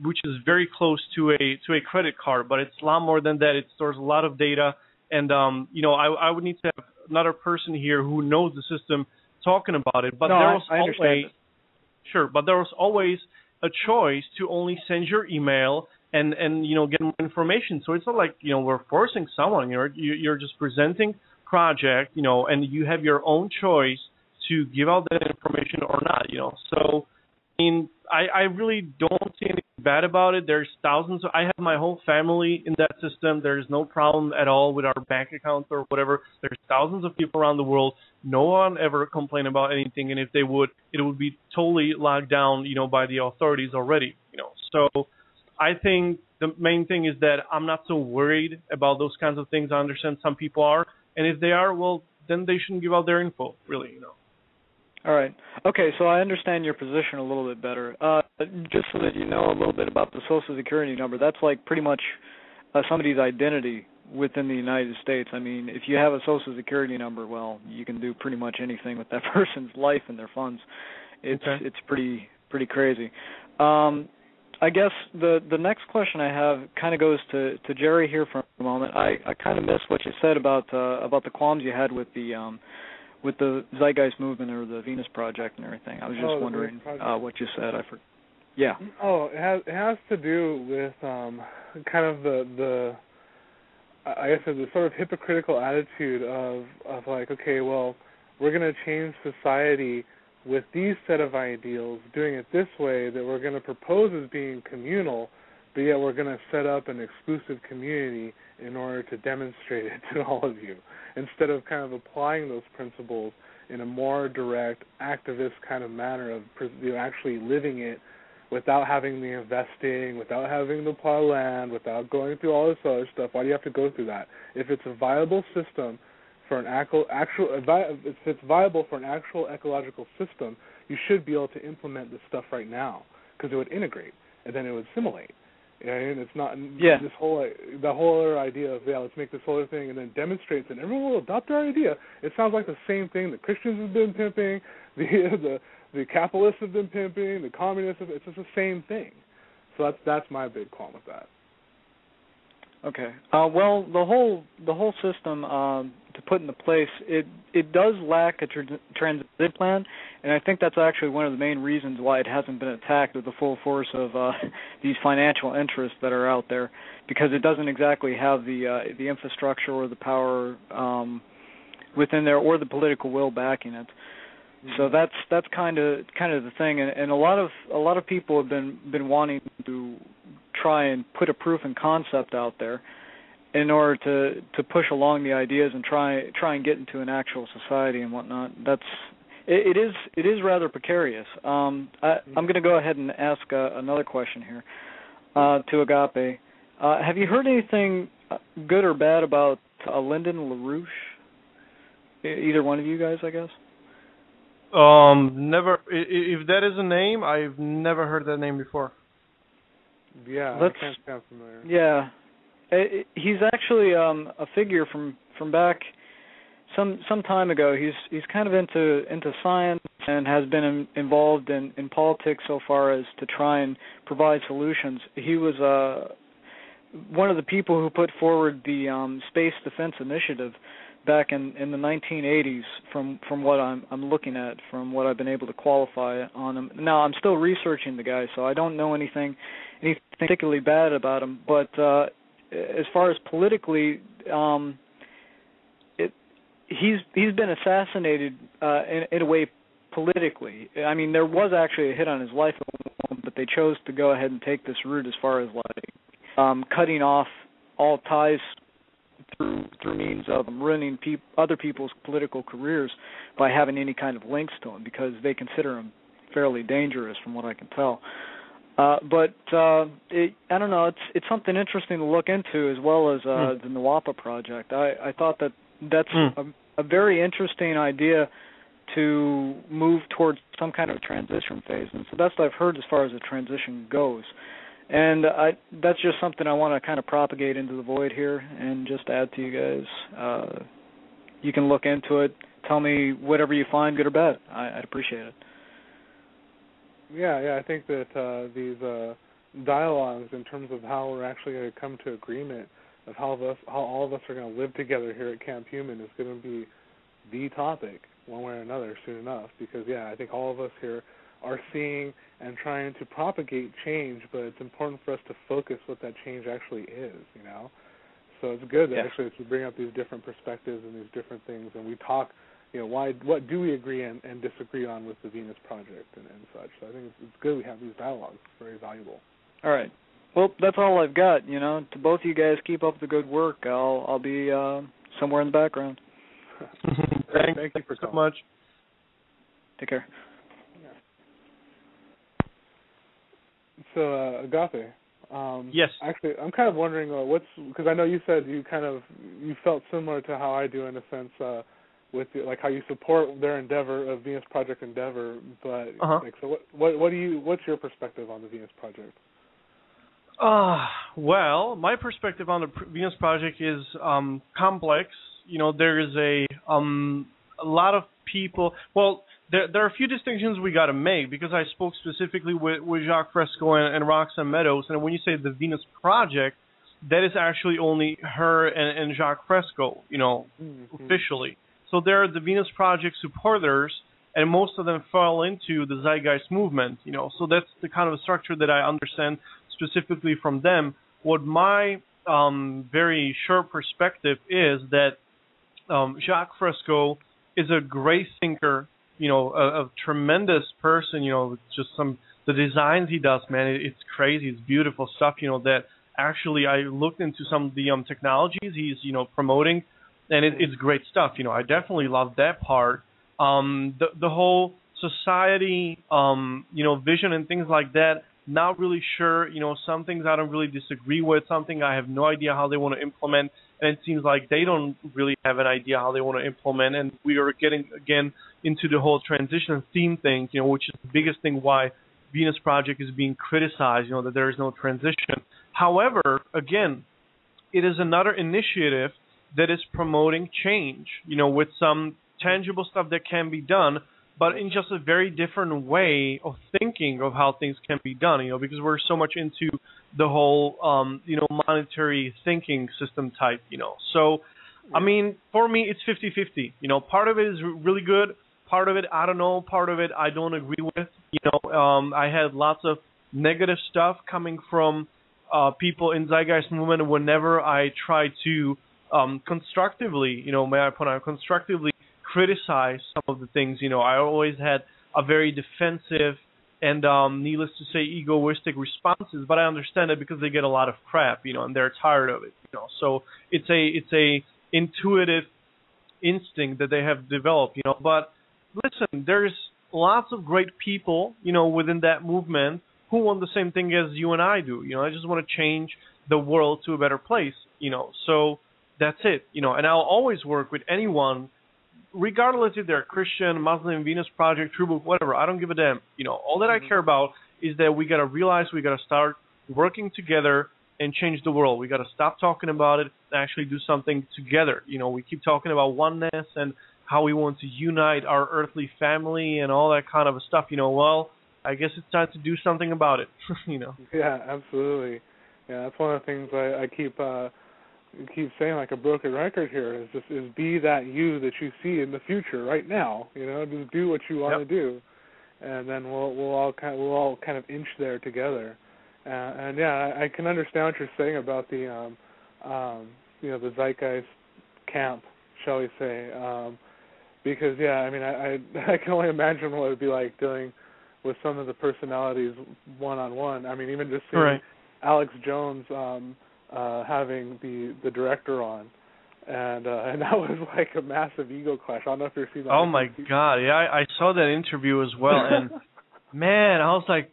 Speaker 4: which is very close to a credit card, but it's a lot more than that. It stores a lot of data, and I would need to have another person here who knows the system talking about it. But there was always a choice to only send your email and get more information. So it's not like we're forcing someone. You're just presenting project, and you have your own choice to give out that information or not. So I really don't see anything bad about it. There's thousands. I have my whole family in that system. There's no problem at all with our bank accounts or whatever. There's thousands of people around the world. No one ever complained about anything, and if they would, it would be totally locked down, by the authorities already. So I think the main thing is that I'm not so worried about those kinds of things. I understand some people are, and if they are, well, then they shouldn't give out their info, really.
Speaker 5: All right. Okay, so I understand your position a little bit better. Just so that you know a little bit about the Social Security number, that's like pretty much somebody's identity within the United States. I mean, if you have a Social Security number, well, you can do pretty much anything with that person's life and their funds. It's pretty crazy. I guess the next question I have kind of goes to Jerry here for a moment. I kind of missed what you said about the qualms you had with the Zeitgeist movement or the Venus Project and everything. I was just wondering what you said. Yeah.
Speaker 3: Oh, it has to do with kind of the I guess the sort of hypocritical attitude of like, okay, well, we're going to change society with these set of ideals, doing it this way that we're going to propose as being communal, but yet we're going to set up an exclusive community in order to demonstrate it to all of you, instead of kind of applying those principles in a more direct, activist kind of manner of actually living it without having the investing, without having the plow land, without going through all this other stuff. Why do you have to go through that? If it's a viable system for an if it's viable for an actual ecological system, you should be able to implement this stuff right now, because it would integrate and then it would assimilate. And it's not the whole other idea of let's make this whole other thing and then demonstrate it and everyone will adopt our idea. It sounds like the same thing that Christians have been pimping, the capitalists have been pimping, the communists have. It's just the same thing. So that's my big qualm with that.
Speaker 5: Okay. Well, the whole system to put into place, it does lack a transit plan, and I think that's actually one of the main reasons why it hasn't been attacked with the full force of these financial interests that are out there, because it doesn't exactly have the infrastructure or the power within there, or the political will backing it. So that's kind of the thing, and a lot of people have been wanting to try and put a proof and concept out there in order to push along the ideas and try and get into an actual society and whatnot. It is rather precarious. I'm going to go ahead and ask another question here to Agape. Have you heard anything good or bad about Lyndon LaRouche? Either one of you guys, I guess.
Speaker 4: Never. If that is a name, I've never heard that name before.
Speaker 3: Yeah, I can't sound familiar.
Speaker 5: Yeah, he's actually a figure from back some time ago. He's kind of into science and has been involved in politics so far as to try and provide solutions. He was one of the people who put forward the Space Defense Initiative back in the 1980s from what I'm looking at, from what I've been able to qualify on him. Now, I'm still researching the guy, so I don't know anything particularly bad about him. But as far as politically, he's been assassinated in a way politically. I mean, there was actually a hit on his life, but they chose to go ahead and take this route as far as like cutting off all ties through means of ruining other people's political careers by having any kind of links to him, because they consider him fairly dangerous, from what I can tell. But I don't know. It's something interesting to look into, as well as the Nwapa project. I thought that's a very interesting idea to move towards some kind of transition phase. And so that's what I've heard as far as the transition goes. And that's just something I want to kind of propagate into the void here and just add to you guys. You can look into it. Tell me whatever you find, good or bad. I'd appreciate it.
Speaker 3: Yeah, I think that these dialogues, in terms of how we're actually going to come to agreement of how all of us are going to live together here at Camp Human, is going to be the topic one way or another soon enough. Because I think all of us here are seeing and trying to propagate change, but it's important for us to focus what that change actually is, So it's good that actually to bring up these different perspectives and these different things, and we talk, what do we agree and disagree on with the Venus Project and such. So I think it's good we have these dialogues. It's very valuable.
Speaker 5: All right. Well, that's all I've got. To both of you guys, keep up the good work. I'll be somewhere in the background.
Speaker 4: Thank you so much.
Speaker 5: Take care.
Speaker 3: So, Agape.
Speaker 4: Yes.
Speaker 3: Actually, I'm kind of wondering because I know you said you felt similar to how I do in a sense with like how you support their endeavor of Venus Project endeavor, but so what's your perspective on the Venus Project?
Speaker 4: Well, my perspective on the Venus Project is complex. There is a lot of people. Well, there are a few distinctions we got to make, because I spoke specifically with Jacques Fresco and Roxanne Meadows, and when you say the Venus Project, that is actually only her and Jacques Fresco, officially. So there are the Venus Project supporters, and most of them fall into the Zeitgeist movement, So that's the kind of structure that I understand specifically from them. What my very short perspective is that Jacques Fresco is a great thinker, a tremendous person, just the designs he does, man, it's crazy. It's beautiful stuff, that actually I looked into some of the technologies he's, promoting, and it's great stuff. I definitely love that part. The whole society, vision and things like that, not really sure. Some things I don't really disagree with, something I have no idea how they want to implement, and it seems like they don't really have an idea how they want to implement. And we are getting, again, into the whole transition theme thing, which is the biggest thing why Venus Project is being criticized, that there is no transition. However, again, it is another initiative that is promoting change, with some tangible stuff that can be done, but in just a very different way of thinking of how things can be done, because we're so much into the whole, monetary thinking system type, So, I mean, for me, it's 50-50. Part of it is really good. Part of it, I don't know. Part of it, I don't agree with. I had lots of negative stuff coming from people in Zeitgeist movement whenever I try to constructively, constructively criticize some of the things. I always had a very defensive and, needless to say, egoistic responses. But I understand it because they get a lot of crap, and they're tired of it. So it's a intuitive instinct that they have developed. But listen, there's lots of great people, within that movement who want the same thing as you and I do. I just want to change the world to a better place. So that's it. And I'll always work with anyone, regardless if they're Christian, Muslim, Venus Project, TrueValue, whatever. I don't give a damn. All that I care about is that we got to realize we got to start working together and change the world. We got to stop talking about it and actually do something together. We keep talking about oneness and how we want to unite our earthly family and all that kind of stuff. Well, I guess it's time to do something about it.
Speaker 3: Yeah, absolutely. Yeah, that's one of the things I keep keep saying like a broken record here, is be that you that you see in the future right now. Just do what you want to do, and then we'll all kind of inch there together. And yeah, I can understand what you're saying about the the zeitgeist camp, shall we say? Because I mean, I can only imagine what it would be like dealing with some of the personalities one-on-one. I mean, even just seeing Alex Jones having the director on, and that was like a massive ego clash. I don't know if you've seen that.
Speaker 4: Oh my God, yeah, I saw that interview as well, and man, I was like,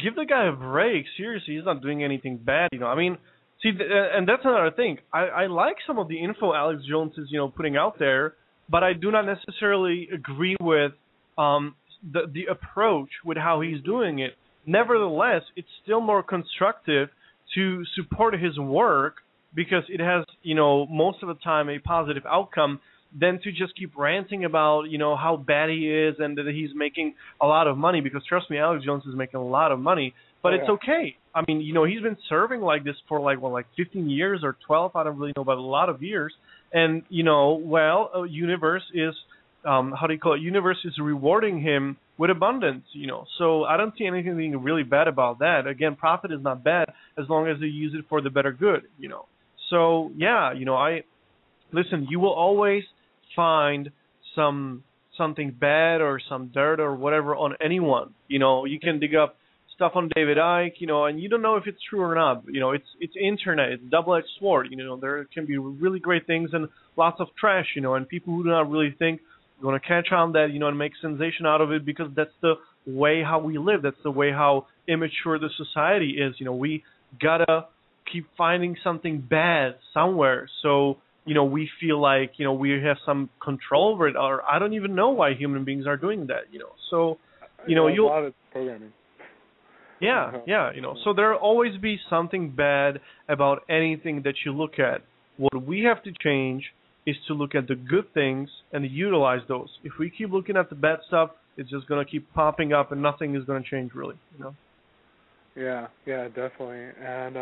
Speaker 4: give the guy a break. Seriously, he's not doing anything bad, I mean, see, and that's another thing. I like some of the info Alex Jones is, putting out there, but I do not necessarily agree with the approach with how he's doing it. Nevertheless, it's still more constructive to support his work because it has, most of the time a positive outcome than to just keep ranting about, how bad he is and that he's making a lot of money. Because trust me, Alex Jones is making a lot of money, but it's okay. I mean, he's been serving like this for like 15 years or 12. I don't really know, but a lot of years. And, universe is, universe is rewarding him with abundance, So I don't see anything being really bad about that. Again, profit is not bad as long as they use it for the better good, So, listen, you will always find something bad or some dirt or whatever on anyone. You can dig up stuff on David Icke, and you don't know if it's true or not. It's internet, it's a double-edged sword. There can be really great things and lots of trash, and people who do not really think are going to catch on that, and make sensation out of it because that's the way how we live. That's the way how immature the society is. We gotta keep finding something bad somewhere. So, we feel like, we have some control over it, or I don't even know why human beings are doing that, So,
Speaker 3: a lot of programming.
Speaker 4: Yeah, so there'll always be something bad about anything that you look at. What we have to change is to look at the good things and utilize those. If we keep looking at the bad stuff, it's just going to keep popping up and nothing is going to change really,
Speaker 3: Yeah, definitely. And,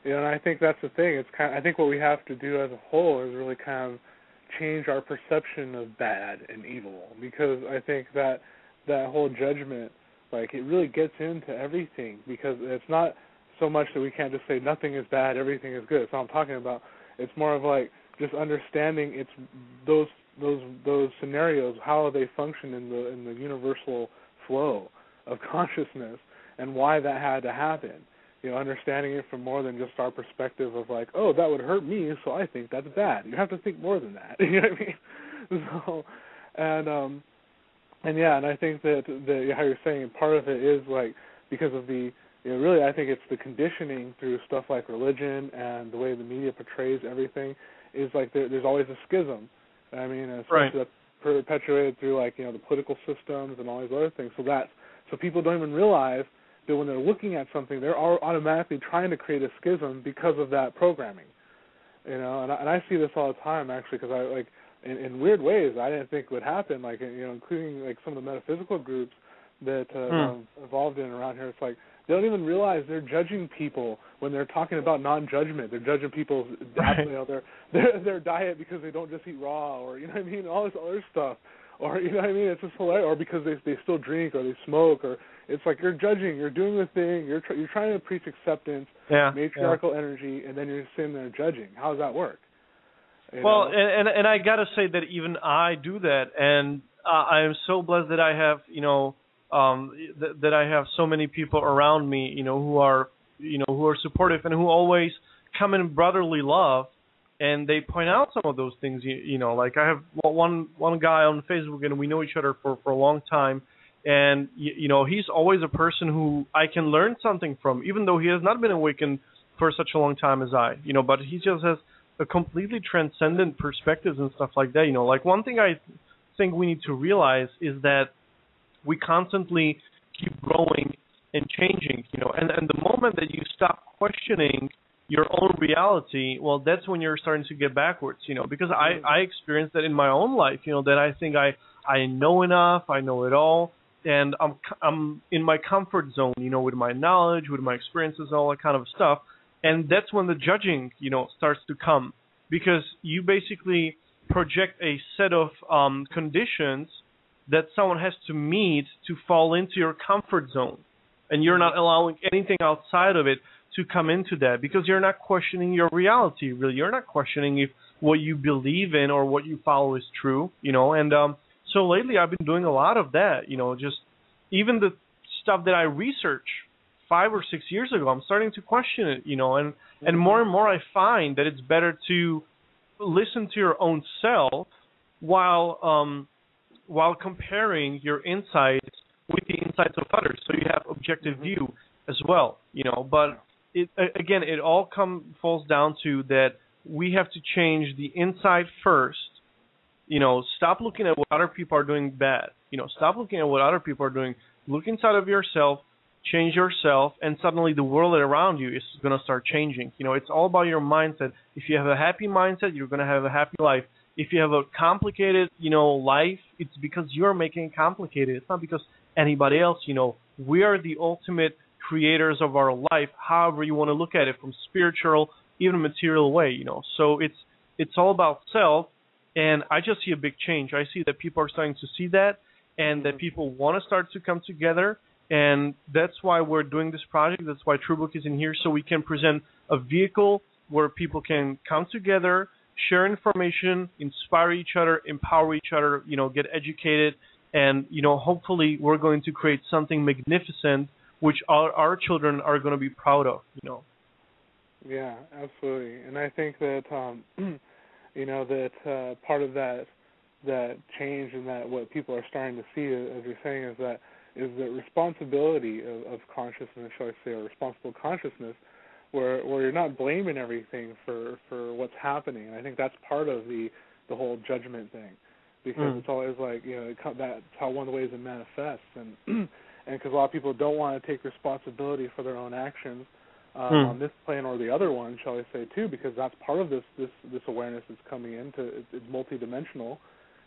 Speaker 3: and I think that's the thing. I think what we have to do as a whole is really kind of change our perception of bad and evil, because I think that whole judgment, like, it really gets into everything, because it's not so much that we can't just say nothing is bad, everything is good. That's what I'm talking about. It's more of like just understanding it's those scenarios, how they function in the universal flow of consciousness, and why that had to happen. Understanding it from more than just our perspective of like, oh, that would hurt me, so I think that's bad. You have to think more than that. You know what I mean? So, and I think that how you're saying part of it is like because of the, really I think it's the conditioning through stuff like religion and the way the media portrays everything is like there's always a schism. I mean, especially that's perpetuated through like, the political systems and all these other things. So people don't even realize that when they're looking at something, they're automatically trying to create a schism because of that programming. And I see this all the time actually, because I like in weird ways I didn't think would happen, like including like some of the metaphysical groups that I'm involved in around here. It's like they don't even realize they're judging people when they're talking about non-judgment. They're judging people's their diet because they don't just eat raw, or all this other stuff, or it's just hilarious, or because they still drink or they smoke, or it's like you're judging, you're doing the thing, you're trying to preach acceptance, matriarchal energy, and then you're sitting there judging. How does that work?
Speaker 4: Well, and I gotta say that even I do that, and I am so blessed that I have that I have so many people around me, who are supportive and who always come in brotherly love, and they point out some of those things. Like I have one guy on Facebook, and we know each other for a long time, and he's always a person who I can learn something from, even though he has not been awakened for such a long time as I. But he just has a completely transcendent perspectives and stuff like that. Like one thing I think we need to realize is that we constantly keep growing and changing, and the moment that you stop questioning your own reality, well, that's when you're starting to get backwards, because I experienced that in my own life, that I think I know enough, I know it all, and I'm in my comfort zone, with my knowledge, with my experiences, all that kind of stuff. And that's when the judging, starts to come, because you basically project a set of conditions that someone has to meet to fall into your comfort zone. And you're not allowing anything outside of it to come into that, because you're not questioning your reality, really. You're not questioning if what you believe in or what you follow is true, And so lately I've been doing a lot of that, just even the stuff that I researched 5 or 6 years ago, I'm starting to question it, and more I find that it's better to listen to your own self while comparing your insights with the insights of others, so you have objective view as well, But it all falls down to that we have to change the inside first. Stop looking at what other people are doing bad. Stop looking at what other people are doing. Look inside of yourself, change yourself, and suddenly the world around you is going to start changing. It's all about your mindset. If you have a happy mindset, you're going to have a happy life. If you have a complicated, life, it's because you're making it complicated. It's not because anybody else, we are the ultimate creators of our life, however you want to look at it, from spiritual, even material way, So it's all about self, and I just see a big change. I see that people are starting to see that, and that people want to start to come together, and that's why we're doing this project. That's why TrueBook is in here, so we can present a vehicle where people can come together, share information, inspire each other, empower each other, get educated, and, hopefully we're going to create something magnificent which our children are going to be proud of,
Speaker 3: Yeah, absolutely. And I think that, that part of that change and that what people are starting to see, as you're saying, is the responsibility of consciousness, shall I say, or responsible consciousness, where you're not blaming everything for what's happening. And I think that's part of the whole judgment thing, because it's always like, that's how one of the ways it manifests, and because a lot of people don't want to take responsibility for their own actions on this plane or the other one, shall I say, too, because that's part of this awareness that's coming into. It's multidimensional.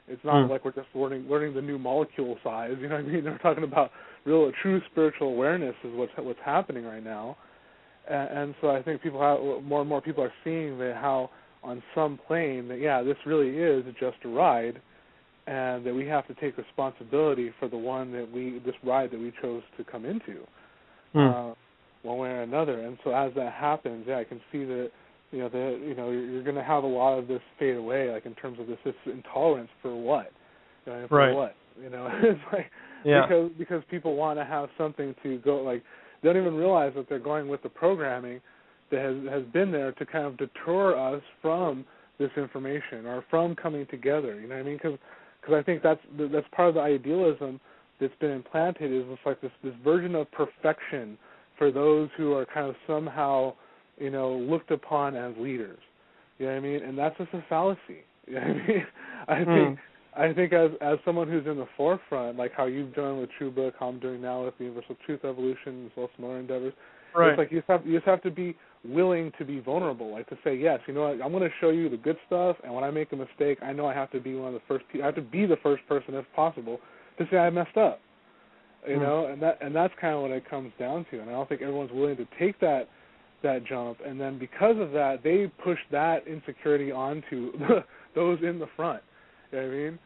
Speaker 3: It's not like we're just learning the new molecule size. You know what I mean? They're talking about true spiritual awareness is what's happening right now, and so I think more and more people are seeing that how on some plane that this really is just a ride, and that we have to take responsibility for this ride that we chose to come into, one way or another. And so as that happens, I can see that you're going to have a lot of this fade away, like in terms of this intolerance for what, for what, it's like because people want to have something to go, like they don't even realize that they're going with the programming that has been there to kind of deter us from this information or from coming together. You know what I mean? Because I think that's part of the idealism that's been implanted, is it's like this version of perfection for those who are kind of somehow, looked upon as leaders. You know what I mean? And that's just a fallacy. You know what I mean? I think as someone who's in the forefront, like how you've done with TrueBook, how I'm doing now with the Universal Truth Evolution, as well as some other endeavors, it's like you just have to be willing to be vulnerable, like to say, yes, I'm going to show you the good stuff, and when I make a mistake, I know I have to be one of the first people. I have to be the first person, if possible, to say I messed up. And that's kind of what it comes down to. And I don't think everyone's willing to take that jump, and then because of that, they push that insecurity onto those in the front. You know what I mean?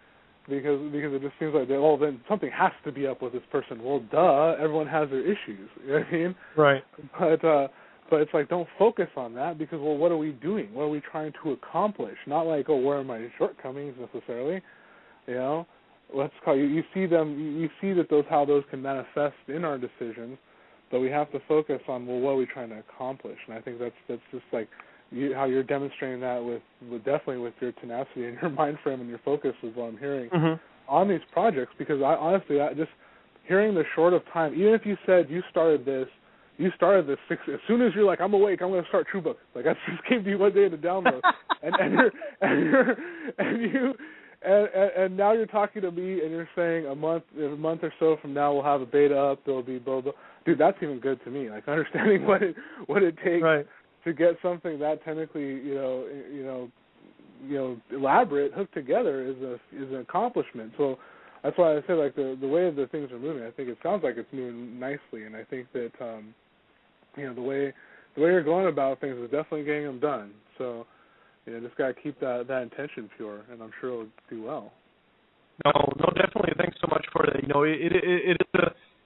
Speaker 3: Because it just seems like then something has to be up with this person. Well, duh, everyone has their issues. You know what I mean? Right. But it's like, don't focus on that, because, well, what are we doing? What are we trying to accomplish? Not like, where are my shortcomings necessarily? Let's call you see how those can manifest in our decisions, but we have to focus on, well, what are we trying to accomplish? And I think that's just like how you're demonstrating that with definitely with your tenacity and your mind frame and your focus is what I'm hearing on these projects. Because I just hearing the short of time, even if you said you started this as soon as you're like, I'm awake, I'm going to start TrueBook. Like, I just gave you one day to download, and now you're talking to me and you're saying a month or so from now we'll have a beta up. There'll be blah blah. Dude, that's even good to me. Like, understanding what it takes to get something that technically elaborate hooked together is an accomplishment. So that's why I said, like, the way the things are moving, I think it sounds like it's moving nicely, and I think that the way the way you're going about things is definitely getting them done. So, just got to keep that intention pure, and I'm sure it'll do well.
Speaker 4: No, definitely. Thanks so much for that.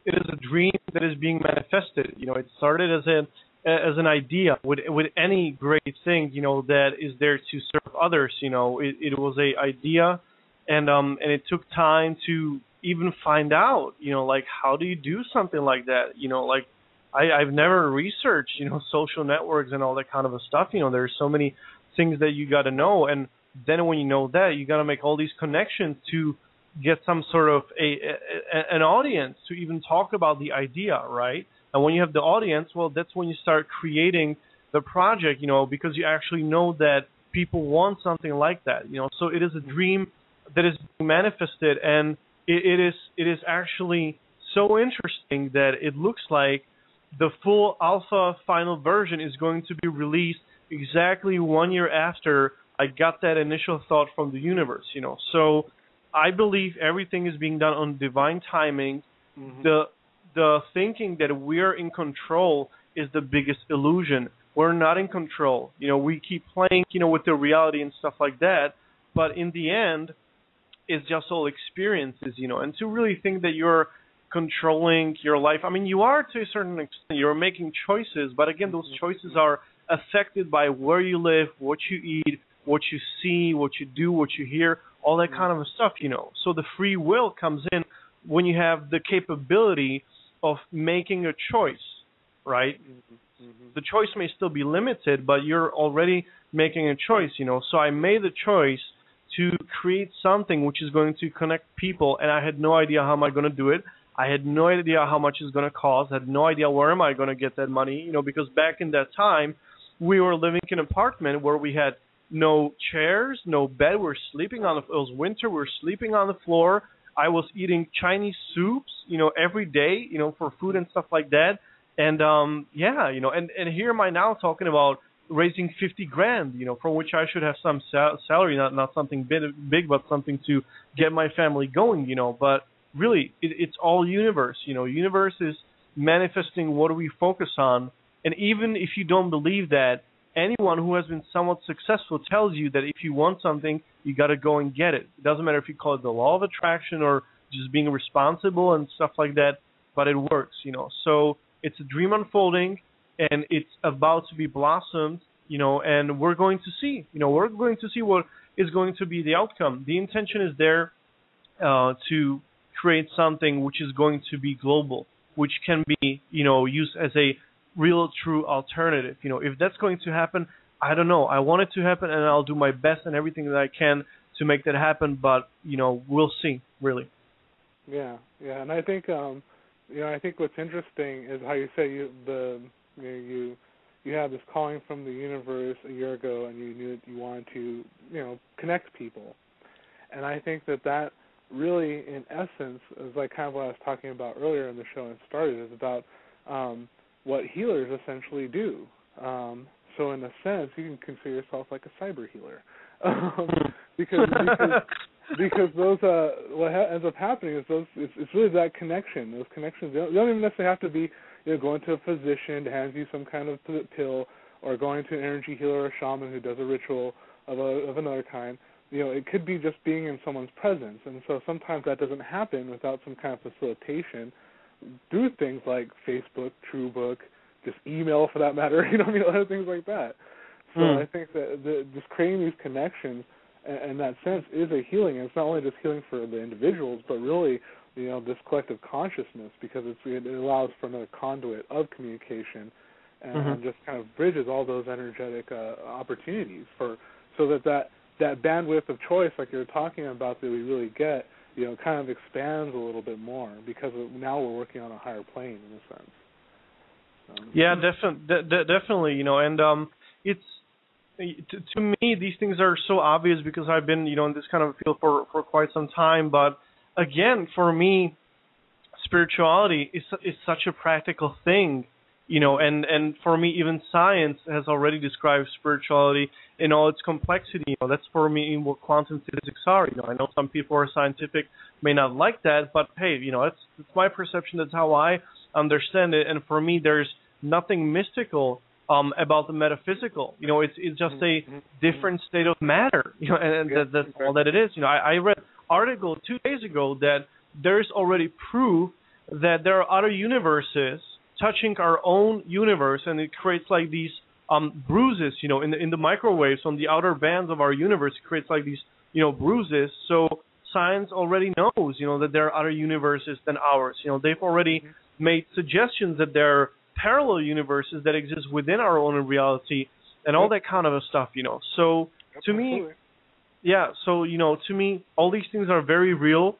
Speaker 4: It is a dream that is being manifested. It started as an idea with any great thing, that is there to serve others. It was a idea, and it took time to even find out, like, how do you do something like that? Like, I've never researched, social networks and all that kind of stuff. There's so many things that you got to know, and then when you know that, you got to make all these connections to get some sort of an audience to even talk about the idea, right? And when you have the audience, well, that's when you start creating the project, because you actually know that people want something like that, So it is a dream that is being manifested, and it is actually so interesting that it looks like the full alpha final version is going to be released exactly 1 year after I got that initial thought from the universe, So I believe everything is being done on divine timing. Mm-hmm. The thinking that we're in control is the biggest illusion. We're not in control. We keep playing, with the reality and stuff like that, but in the end, it's just all experiences, and to really think that you're controlling your life. I mean, you are to a certain extent. You're making choices, but again, those choices are affected by where you live, what you eat, what you see, what you do, what you hear, all that kind of stuff, So the free will comes in when you have the capability of making a choice, right? Mm-hmm. The choice may still be limited, but you're already making a choice, So I made the choice to create something which is going to connect people, and I had no idea how am I going to do it. I had no idea how much it's going to cost. I had no idea where am I going to get that money, because back in that time, we were living in an apartment where we had no chairs, no bed. We were sleeping it was winter. We were sleeping on the floor. I was eating Chinese soups, every day, for food and stuff like that. And, and here am I now talking about raising $50,000, for which I should have some salary, not something big, but something to get my family going, But really, it's all universe. Universe is manifesting what we focus on. And even if you don't believe that, anyone who has been somewhat successful tells you that if you want something, you got to go and get it. It doesn't matter if you call it the law of attraction or just being responsible and stuff like that, but it works, So it's a dream unfolding, and it's about to be blossomed, and we're going to see, we're going to see what is going to be the outcome. The intention is there to create something which is going to be global, which can be, used as a real, true alternative. If that's going to happen, I don't know. I want it to happen, and I'll do my best and everything that I can to make that happen. But we'll see. Really.
Speaker 3: Yeah, and I think I think what's interesting is how you say you had this calling from the universe a year ago, and you knew that you wanted to connect people, and I think that really, in essence, is like kind of what I was talking about earlier in the show and started, is about what healers essentially do. So in a sense, you can consider yourself like a cyber healer, because those what ends up happening is it's really that connection. Those connections they don't even necessarily have to be going to a physician to hand you some kind of pill, or going to an energy healer or shaman who does a ritual of another kind. It could be just being in someone's presence, and so sometimes that doesn't happen without some kind of facilitation through things like Facebook, TrueBook, just email for that matter, other things like that. So I think that just creating these connections in that sense is a healing. And it's not only just healing for the individuals, but really, this collective consciousness, because it allows for another conduit of communication and just kind of bridges all those energetic opportunities so that bandwidth of choice, like you were talking about, that we really get, kind of expands a little bit more, because now we're working on a higher plane in a sense.
Speaker 4: Definitely, and it's to me, these things are so obvious because I've been, in this kind of field for quite some time. But again, for me, spirituality is such a practical thing, and for me, even science has already described spirituality in all its complexity. That's for me what quantum physics are. I know some people who are scientific may not like that, but hey, it's my perception. That's how I understand it. And for me, there's nothing mystical about the metaphysical. It's just a different state of matter. And that's all that it is. I read an article 2 days ago that there's already proof that there are other universes touching our own universe, and it creates like these bruises, in the microwaves on the outer bands of our universe. It creates like these, bruises. So science already knows, that there are other universes than ours. They've already made suggestions that there are parallel universes that exist within our own reality and all that kind of stuff, So to me, to me, all these things are very real.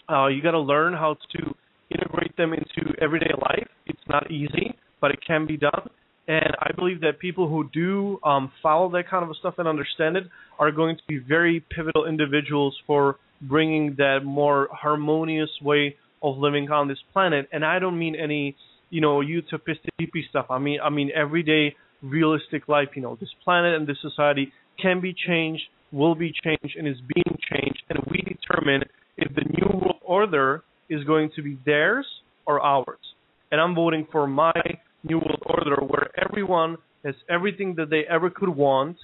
Speaker 4: You got to learn how to integrate them into everyday life. It's not easy, but it can be done. And I believe that people who do follow that kind of stuff and understand it are going to be very pivotal individuals for bringing that more harmonious way of living on this planet. And I don't mean any, utopistic hippie stuff. I mean everyday realistic life. This planet and this society can be changed, will be changed, and is being changed. And we determine if the new world order is going to be theirs or ours. And I'm voting for my new world order, where everyone has everything that they ever could want,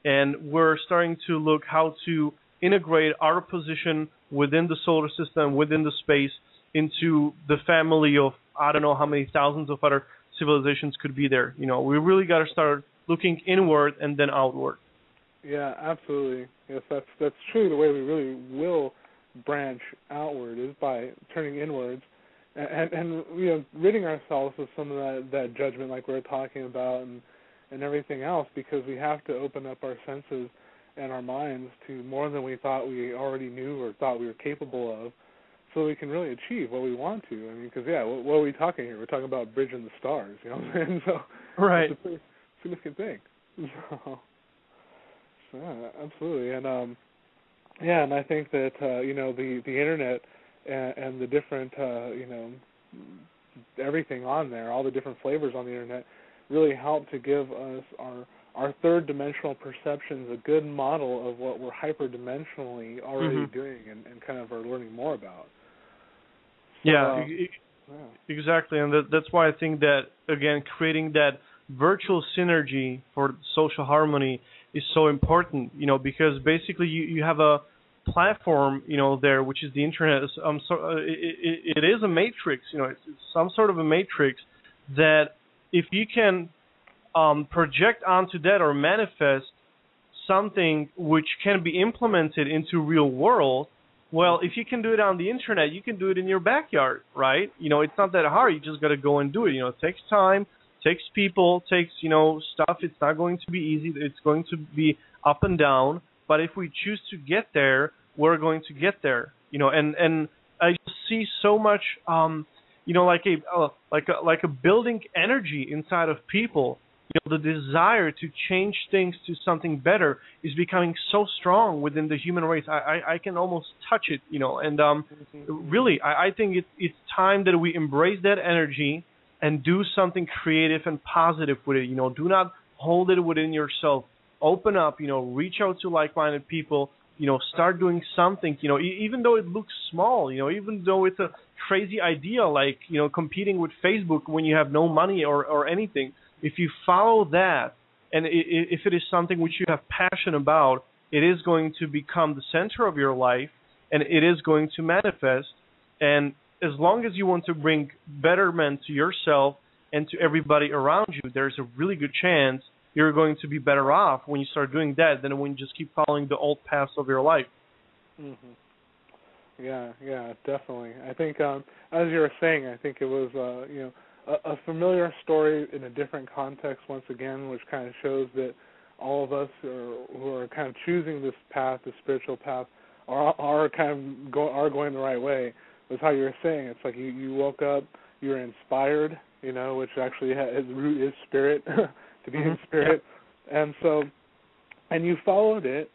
Speaker 4: and we're starting to look how to integrate our position within the solar system, within the space, into the family of, I don't know how many thousands of other civilizations could be there. We really got to start looking inward and then outward.
Speaker 3: Yeah, absolutely. Yes, that's true. The way we really will branch outward is by turning inwards and ridding ourselves of some of that judgment, like we were talking about, and everything else, because we have to open up our senses and our minds to more than we thought we already knew or thought we were capable of, so we can really achieve what we want to. Because what are we talking here? We're talking about bridging the stars, what I'm saying? So
Speaker 4: right,
Speaker 3: it's a pretty significant thing. So yeah, absolutely, and and I think that the internet and the different everything on there, all the different flavors on the internet, really help to give us our third dimensional perceptions a good model of what we're hyperdimensionally already doing and kind of are learning more about. So,
Speaker 4: exactly, and that's why I think that, again, creating that virtual synergy for social harmony is so important, because basically you have a platform, there, which is the internet. It is a matrix, it's some sort of a matrix that if you can project onto that or manifest something which can be implemented into real world, well, if you can do it on the internet, you can do it in your backyard, right? It's not that hard. You just got to go and do it. It takes time, takes people, takes, stuff. It's not going to be easy. It's going to be up and down. But if we choose to get there, we're going to get there. And I see so much, like a building energy inside of people. The desire to change things to something better is becoming so strong within the human race. I can almost touch it, and really, I think it's time that we embrace that energy and do something creative and positive with it. Do not hold it within yourself. Open up, reach out to like-minded people, start doing something, even though it looks small, even though it's a crazy idea, like, competing with Facebook when you have no money or anything. If you follow that, and if it is something which you have passion about, it is going to become the center of your life, and it is going to manifest. And as long as you want to bring betterment to yourself and to everybody around you, there's a really good chance you're going to be better off when you start doing that than when you just keep following the old paths of your life.
Speaker 3: Yeah, definitely. I think, as you were saying, I think it was, a familiar story in a different context once again, which kind of shows that all of us who are kind of choosing this path, the spiritual path, are kind of going the right way. Was how you were saying. It's like you woke up, you were inspired, which actually its root is spirit, to be in spirit, and you followed it,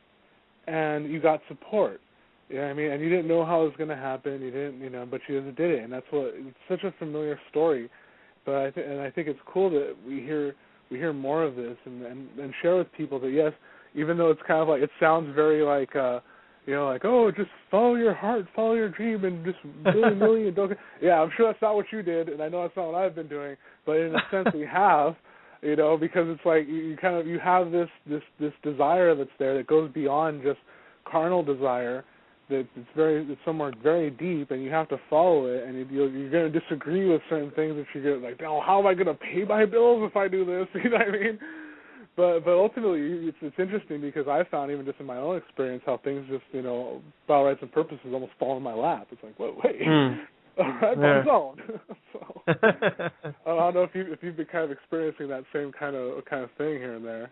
Speaker 3: and you got support. And you didn't know how it was going to happen. You didn't, but you just did it, and it's such a familiar story. But I think it's cool that we hear more of this and share with people that, yes, even though it's kind of like, it sounds very like just follow your heart, follow your dream, and just don't. Yeah, I'm sure that's not what you did, and I know that's not what I've been doing. But in a sense, we have, You know, because it's like you have this desire that's there that goes beyond just carnal desire. That it's somewhere very deep, and you have to follow it. And you're going to disagree with certain things if you get like, oh, how am I going to pay my bills if I do this? You know what I mean? But ultimately, it's interesting because I found even just in my own experience how things just Bio Rights and Purposes almost fall in my lap. It's like, wait. All right, my zone. So I don't know if you've been kind of experiencing that same kind of thing here and there.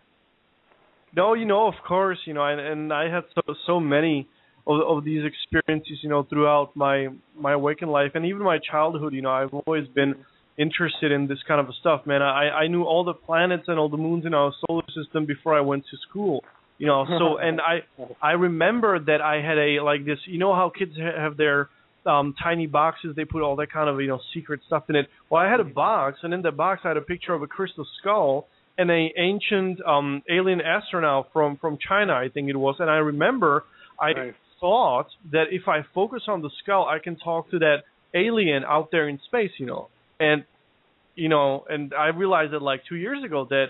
Speaker 4: No, of course, and I had so many of these experiences, throughout my awakened life and even my childhood. I've always been interested in this kind of stuff, man. I knew all the planets and all the moons in our solar system before I went to school. So and I remember that I had this. How kids have their tiny boxes, they put all that kind of secret stuff in it. Well, I had a box, and in that box I had a picture of a crystal skull and an ancient alien astronaut from China, I think it was. And I remember I thought that if I focus on the skull, I can talk to that alien out there in space, and and I realized that 2 years ago that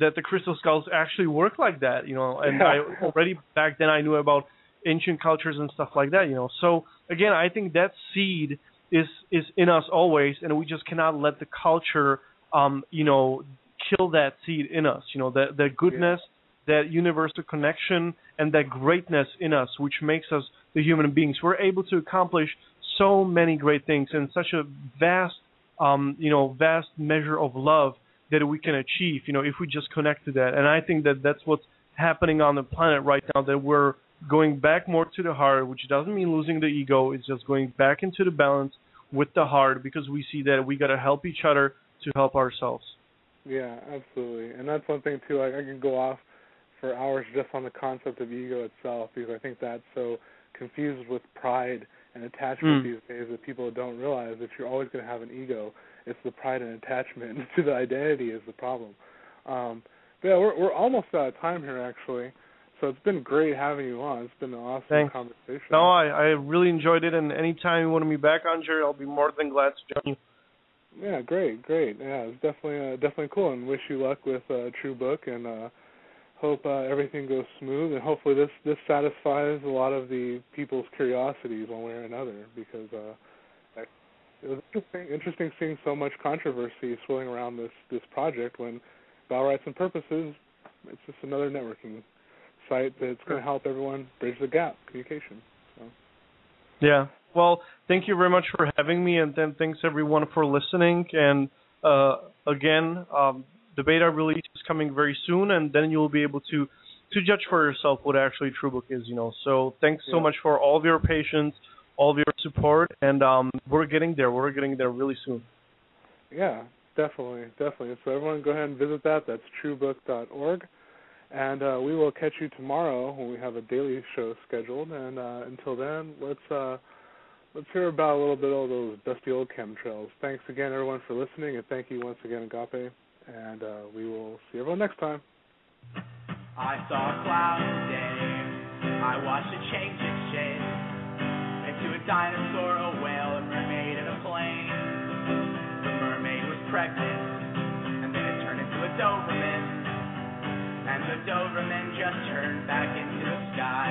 Speaker 4: that the crystal skulls actually work like that, and I already back then I knew about ancient cultures and stuff like that, So again, I think that seed is in us always, and we just cannot let the culture, kill that seed in us. The goodness, that universal connection, and that greatness in us, which makes us the human beings. We're able to accomplish so many great things in such a vast, vast measure of love that we can achieve, if we just connect to that. And I think that that's what's happening on the planet right now, that we're going back more to the heart, which doesn't mean losing the ego. It's just going back into the balance with the heart, because we see that we got to help each other to help ourselves.
Speaker 3: Yeah, absolutely. And that's one thing, too. I can go off for hours just on the concept of ego itself, because I think that's so confused with pride and attachment these days that people don't realize that you're always going to have an ego. It's the pride and attachment to the identity is the problem. But yeah, we're almost out of time here, actually. So it's been great having you on. It's been an awesome conversation.
Speaker 4: No, I really enjoyed it, and anytime you want me back on, Jerry, I'll be more than glad to join you.
Speaker 3: Yeah, great. Yeah, it's definitely cool, and wish you luck with True Book, and hope everything goes smooth, and hopefully this satisfies a lot of the people's curiosities one way or another, because it was interesting seeing so much controversy swirling around this project when Bio Rights and Purposes, it's just another networking site that's going to help everyone bridge the gap, communication. So.
Speaker 4: Yeah. Well, thank you very much for having me, and then thanks everyone for listening. And again, the beta release is coming very soon, and then you'll be able to judge for yourself what actually TrueBook is. So thanks so much for all of your patience, all of your support, and we're getting there. We're getting there really soon.
Speaker 3: Yeah, definitely. So everyone, go ahead and visit that. That's TrueBook.org. And we will catch you tomorrow when we have a daily show scheduled. And until then, let's hear about a little bit of those dusty old chemtrails. Thanks again, everyone, for listening, and thank you once again, Agape. And we will see everyone next time.
Speaker 1: I saw a cloud today. I watched it change its shape into a dinosaur, a whale, a mermaid, and a plane. The mermaid was pregnant, and then it turned into a Doberman. And the Doberman just turned back into the sky.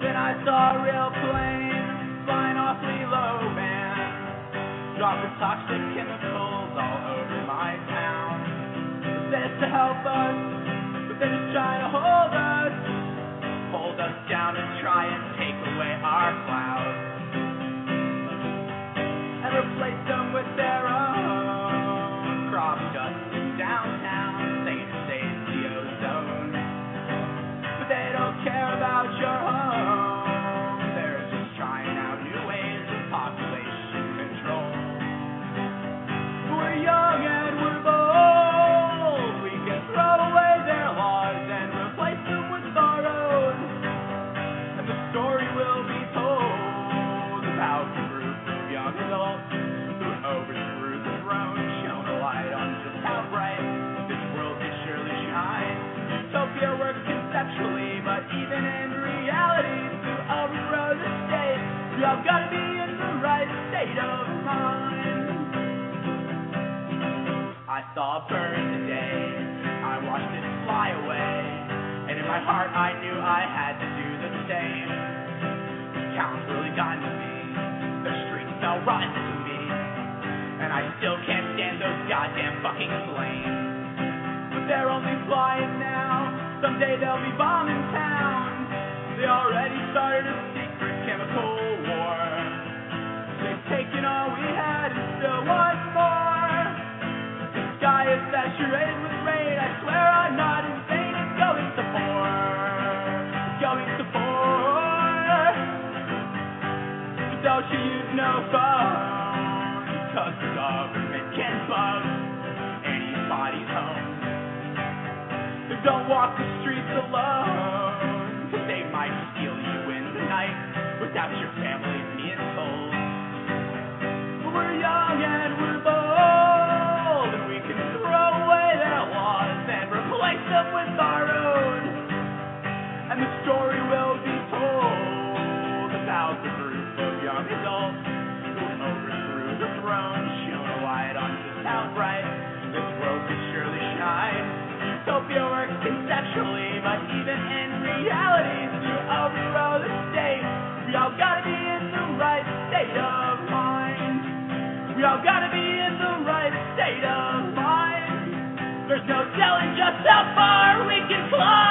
Speaker 1: Then I saw a real plane flying awfully low, man, dropping toxic chemicals all over my town. It says to help us, but they're just trying to hold us down and try and take away our clouds and replace them with their own crop dust in downtown, saying it saves the ozone, but they don't care about your home. They're just trying out new ways of population control. We're young and we're bold. We can throw away their laws and replace them with our own, and the story will be told about a group of young adults who overthrew the throne, shone a light on just how bright this world could surely shine. Utopia works conceptually, but even in reality, to overthrow the state, we all gotta be in the right state of mind. I saw a bird today, I watched it fly away, and in my heart I knew I had to do the same. Counts really gotten to me, the streets felt rotten to me, and I still can't stand those goddamn fucking flames. But they're only flying now, someday they'll be bombing towns. They already started a secret chemical war. They've taken all we had and still want more. The sky is saturated with rain, I swear I'm not insane. It's going to pour, it's going to pour. So don't you use no phone, because the government can bug anybody's home. So don't walk the streets alone, because they might steal you in the night without your family being told. But we're young and we're bold, and we can throw away their laws and replace them with our own. And the story will be told about the group of young adults who overthrew the throne, shone a light on just how bright this world could surely shine. Utopia works conceptually, but even in reality, to overthrow the state, we all gotta be in the right state of mind. We all gotta be in the right state of mind. There's no telling just how far we can climb.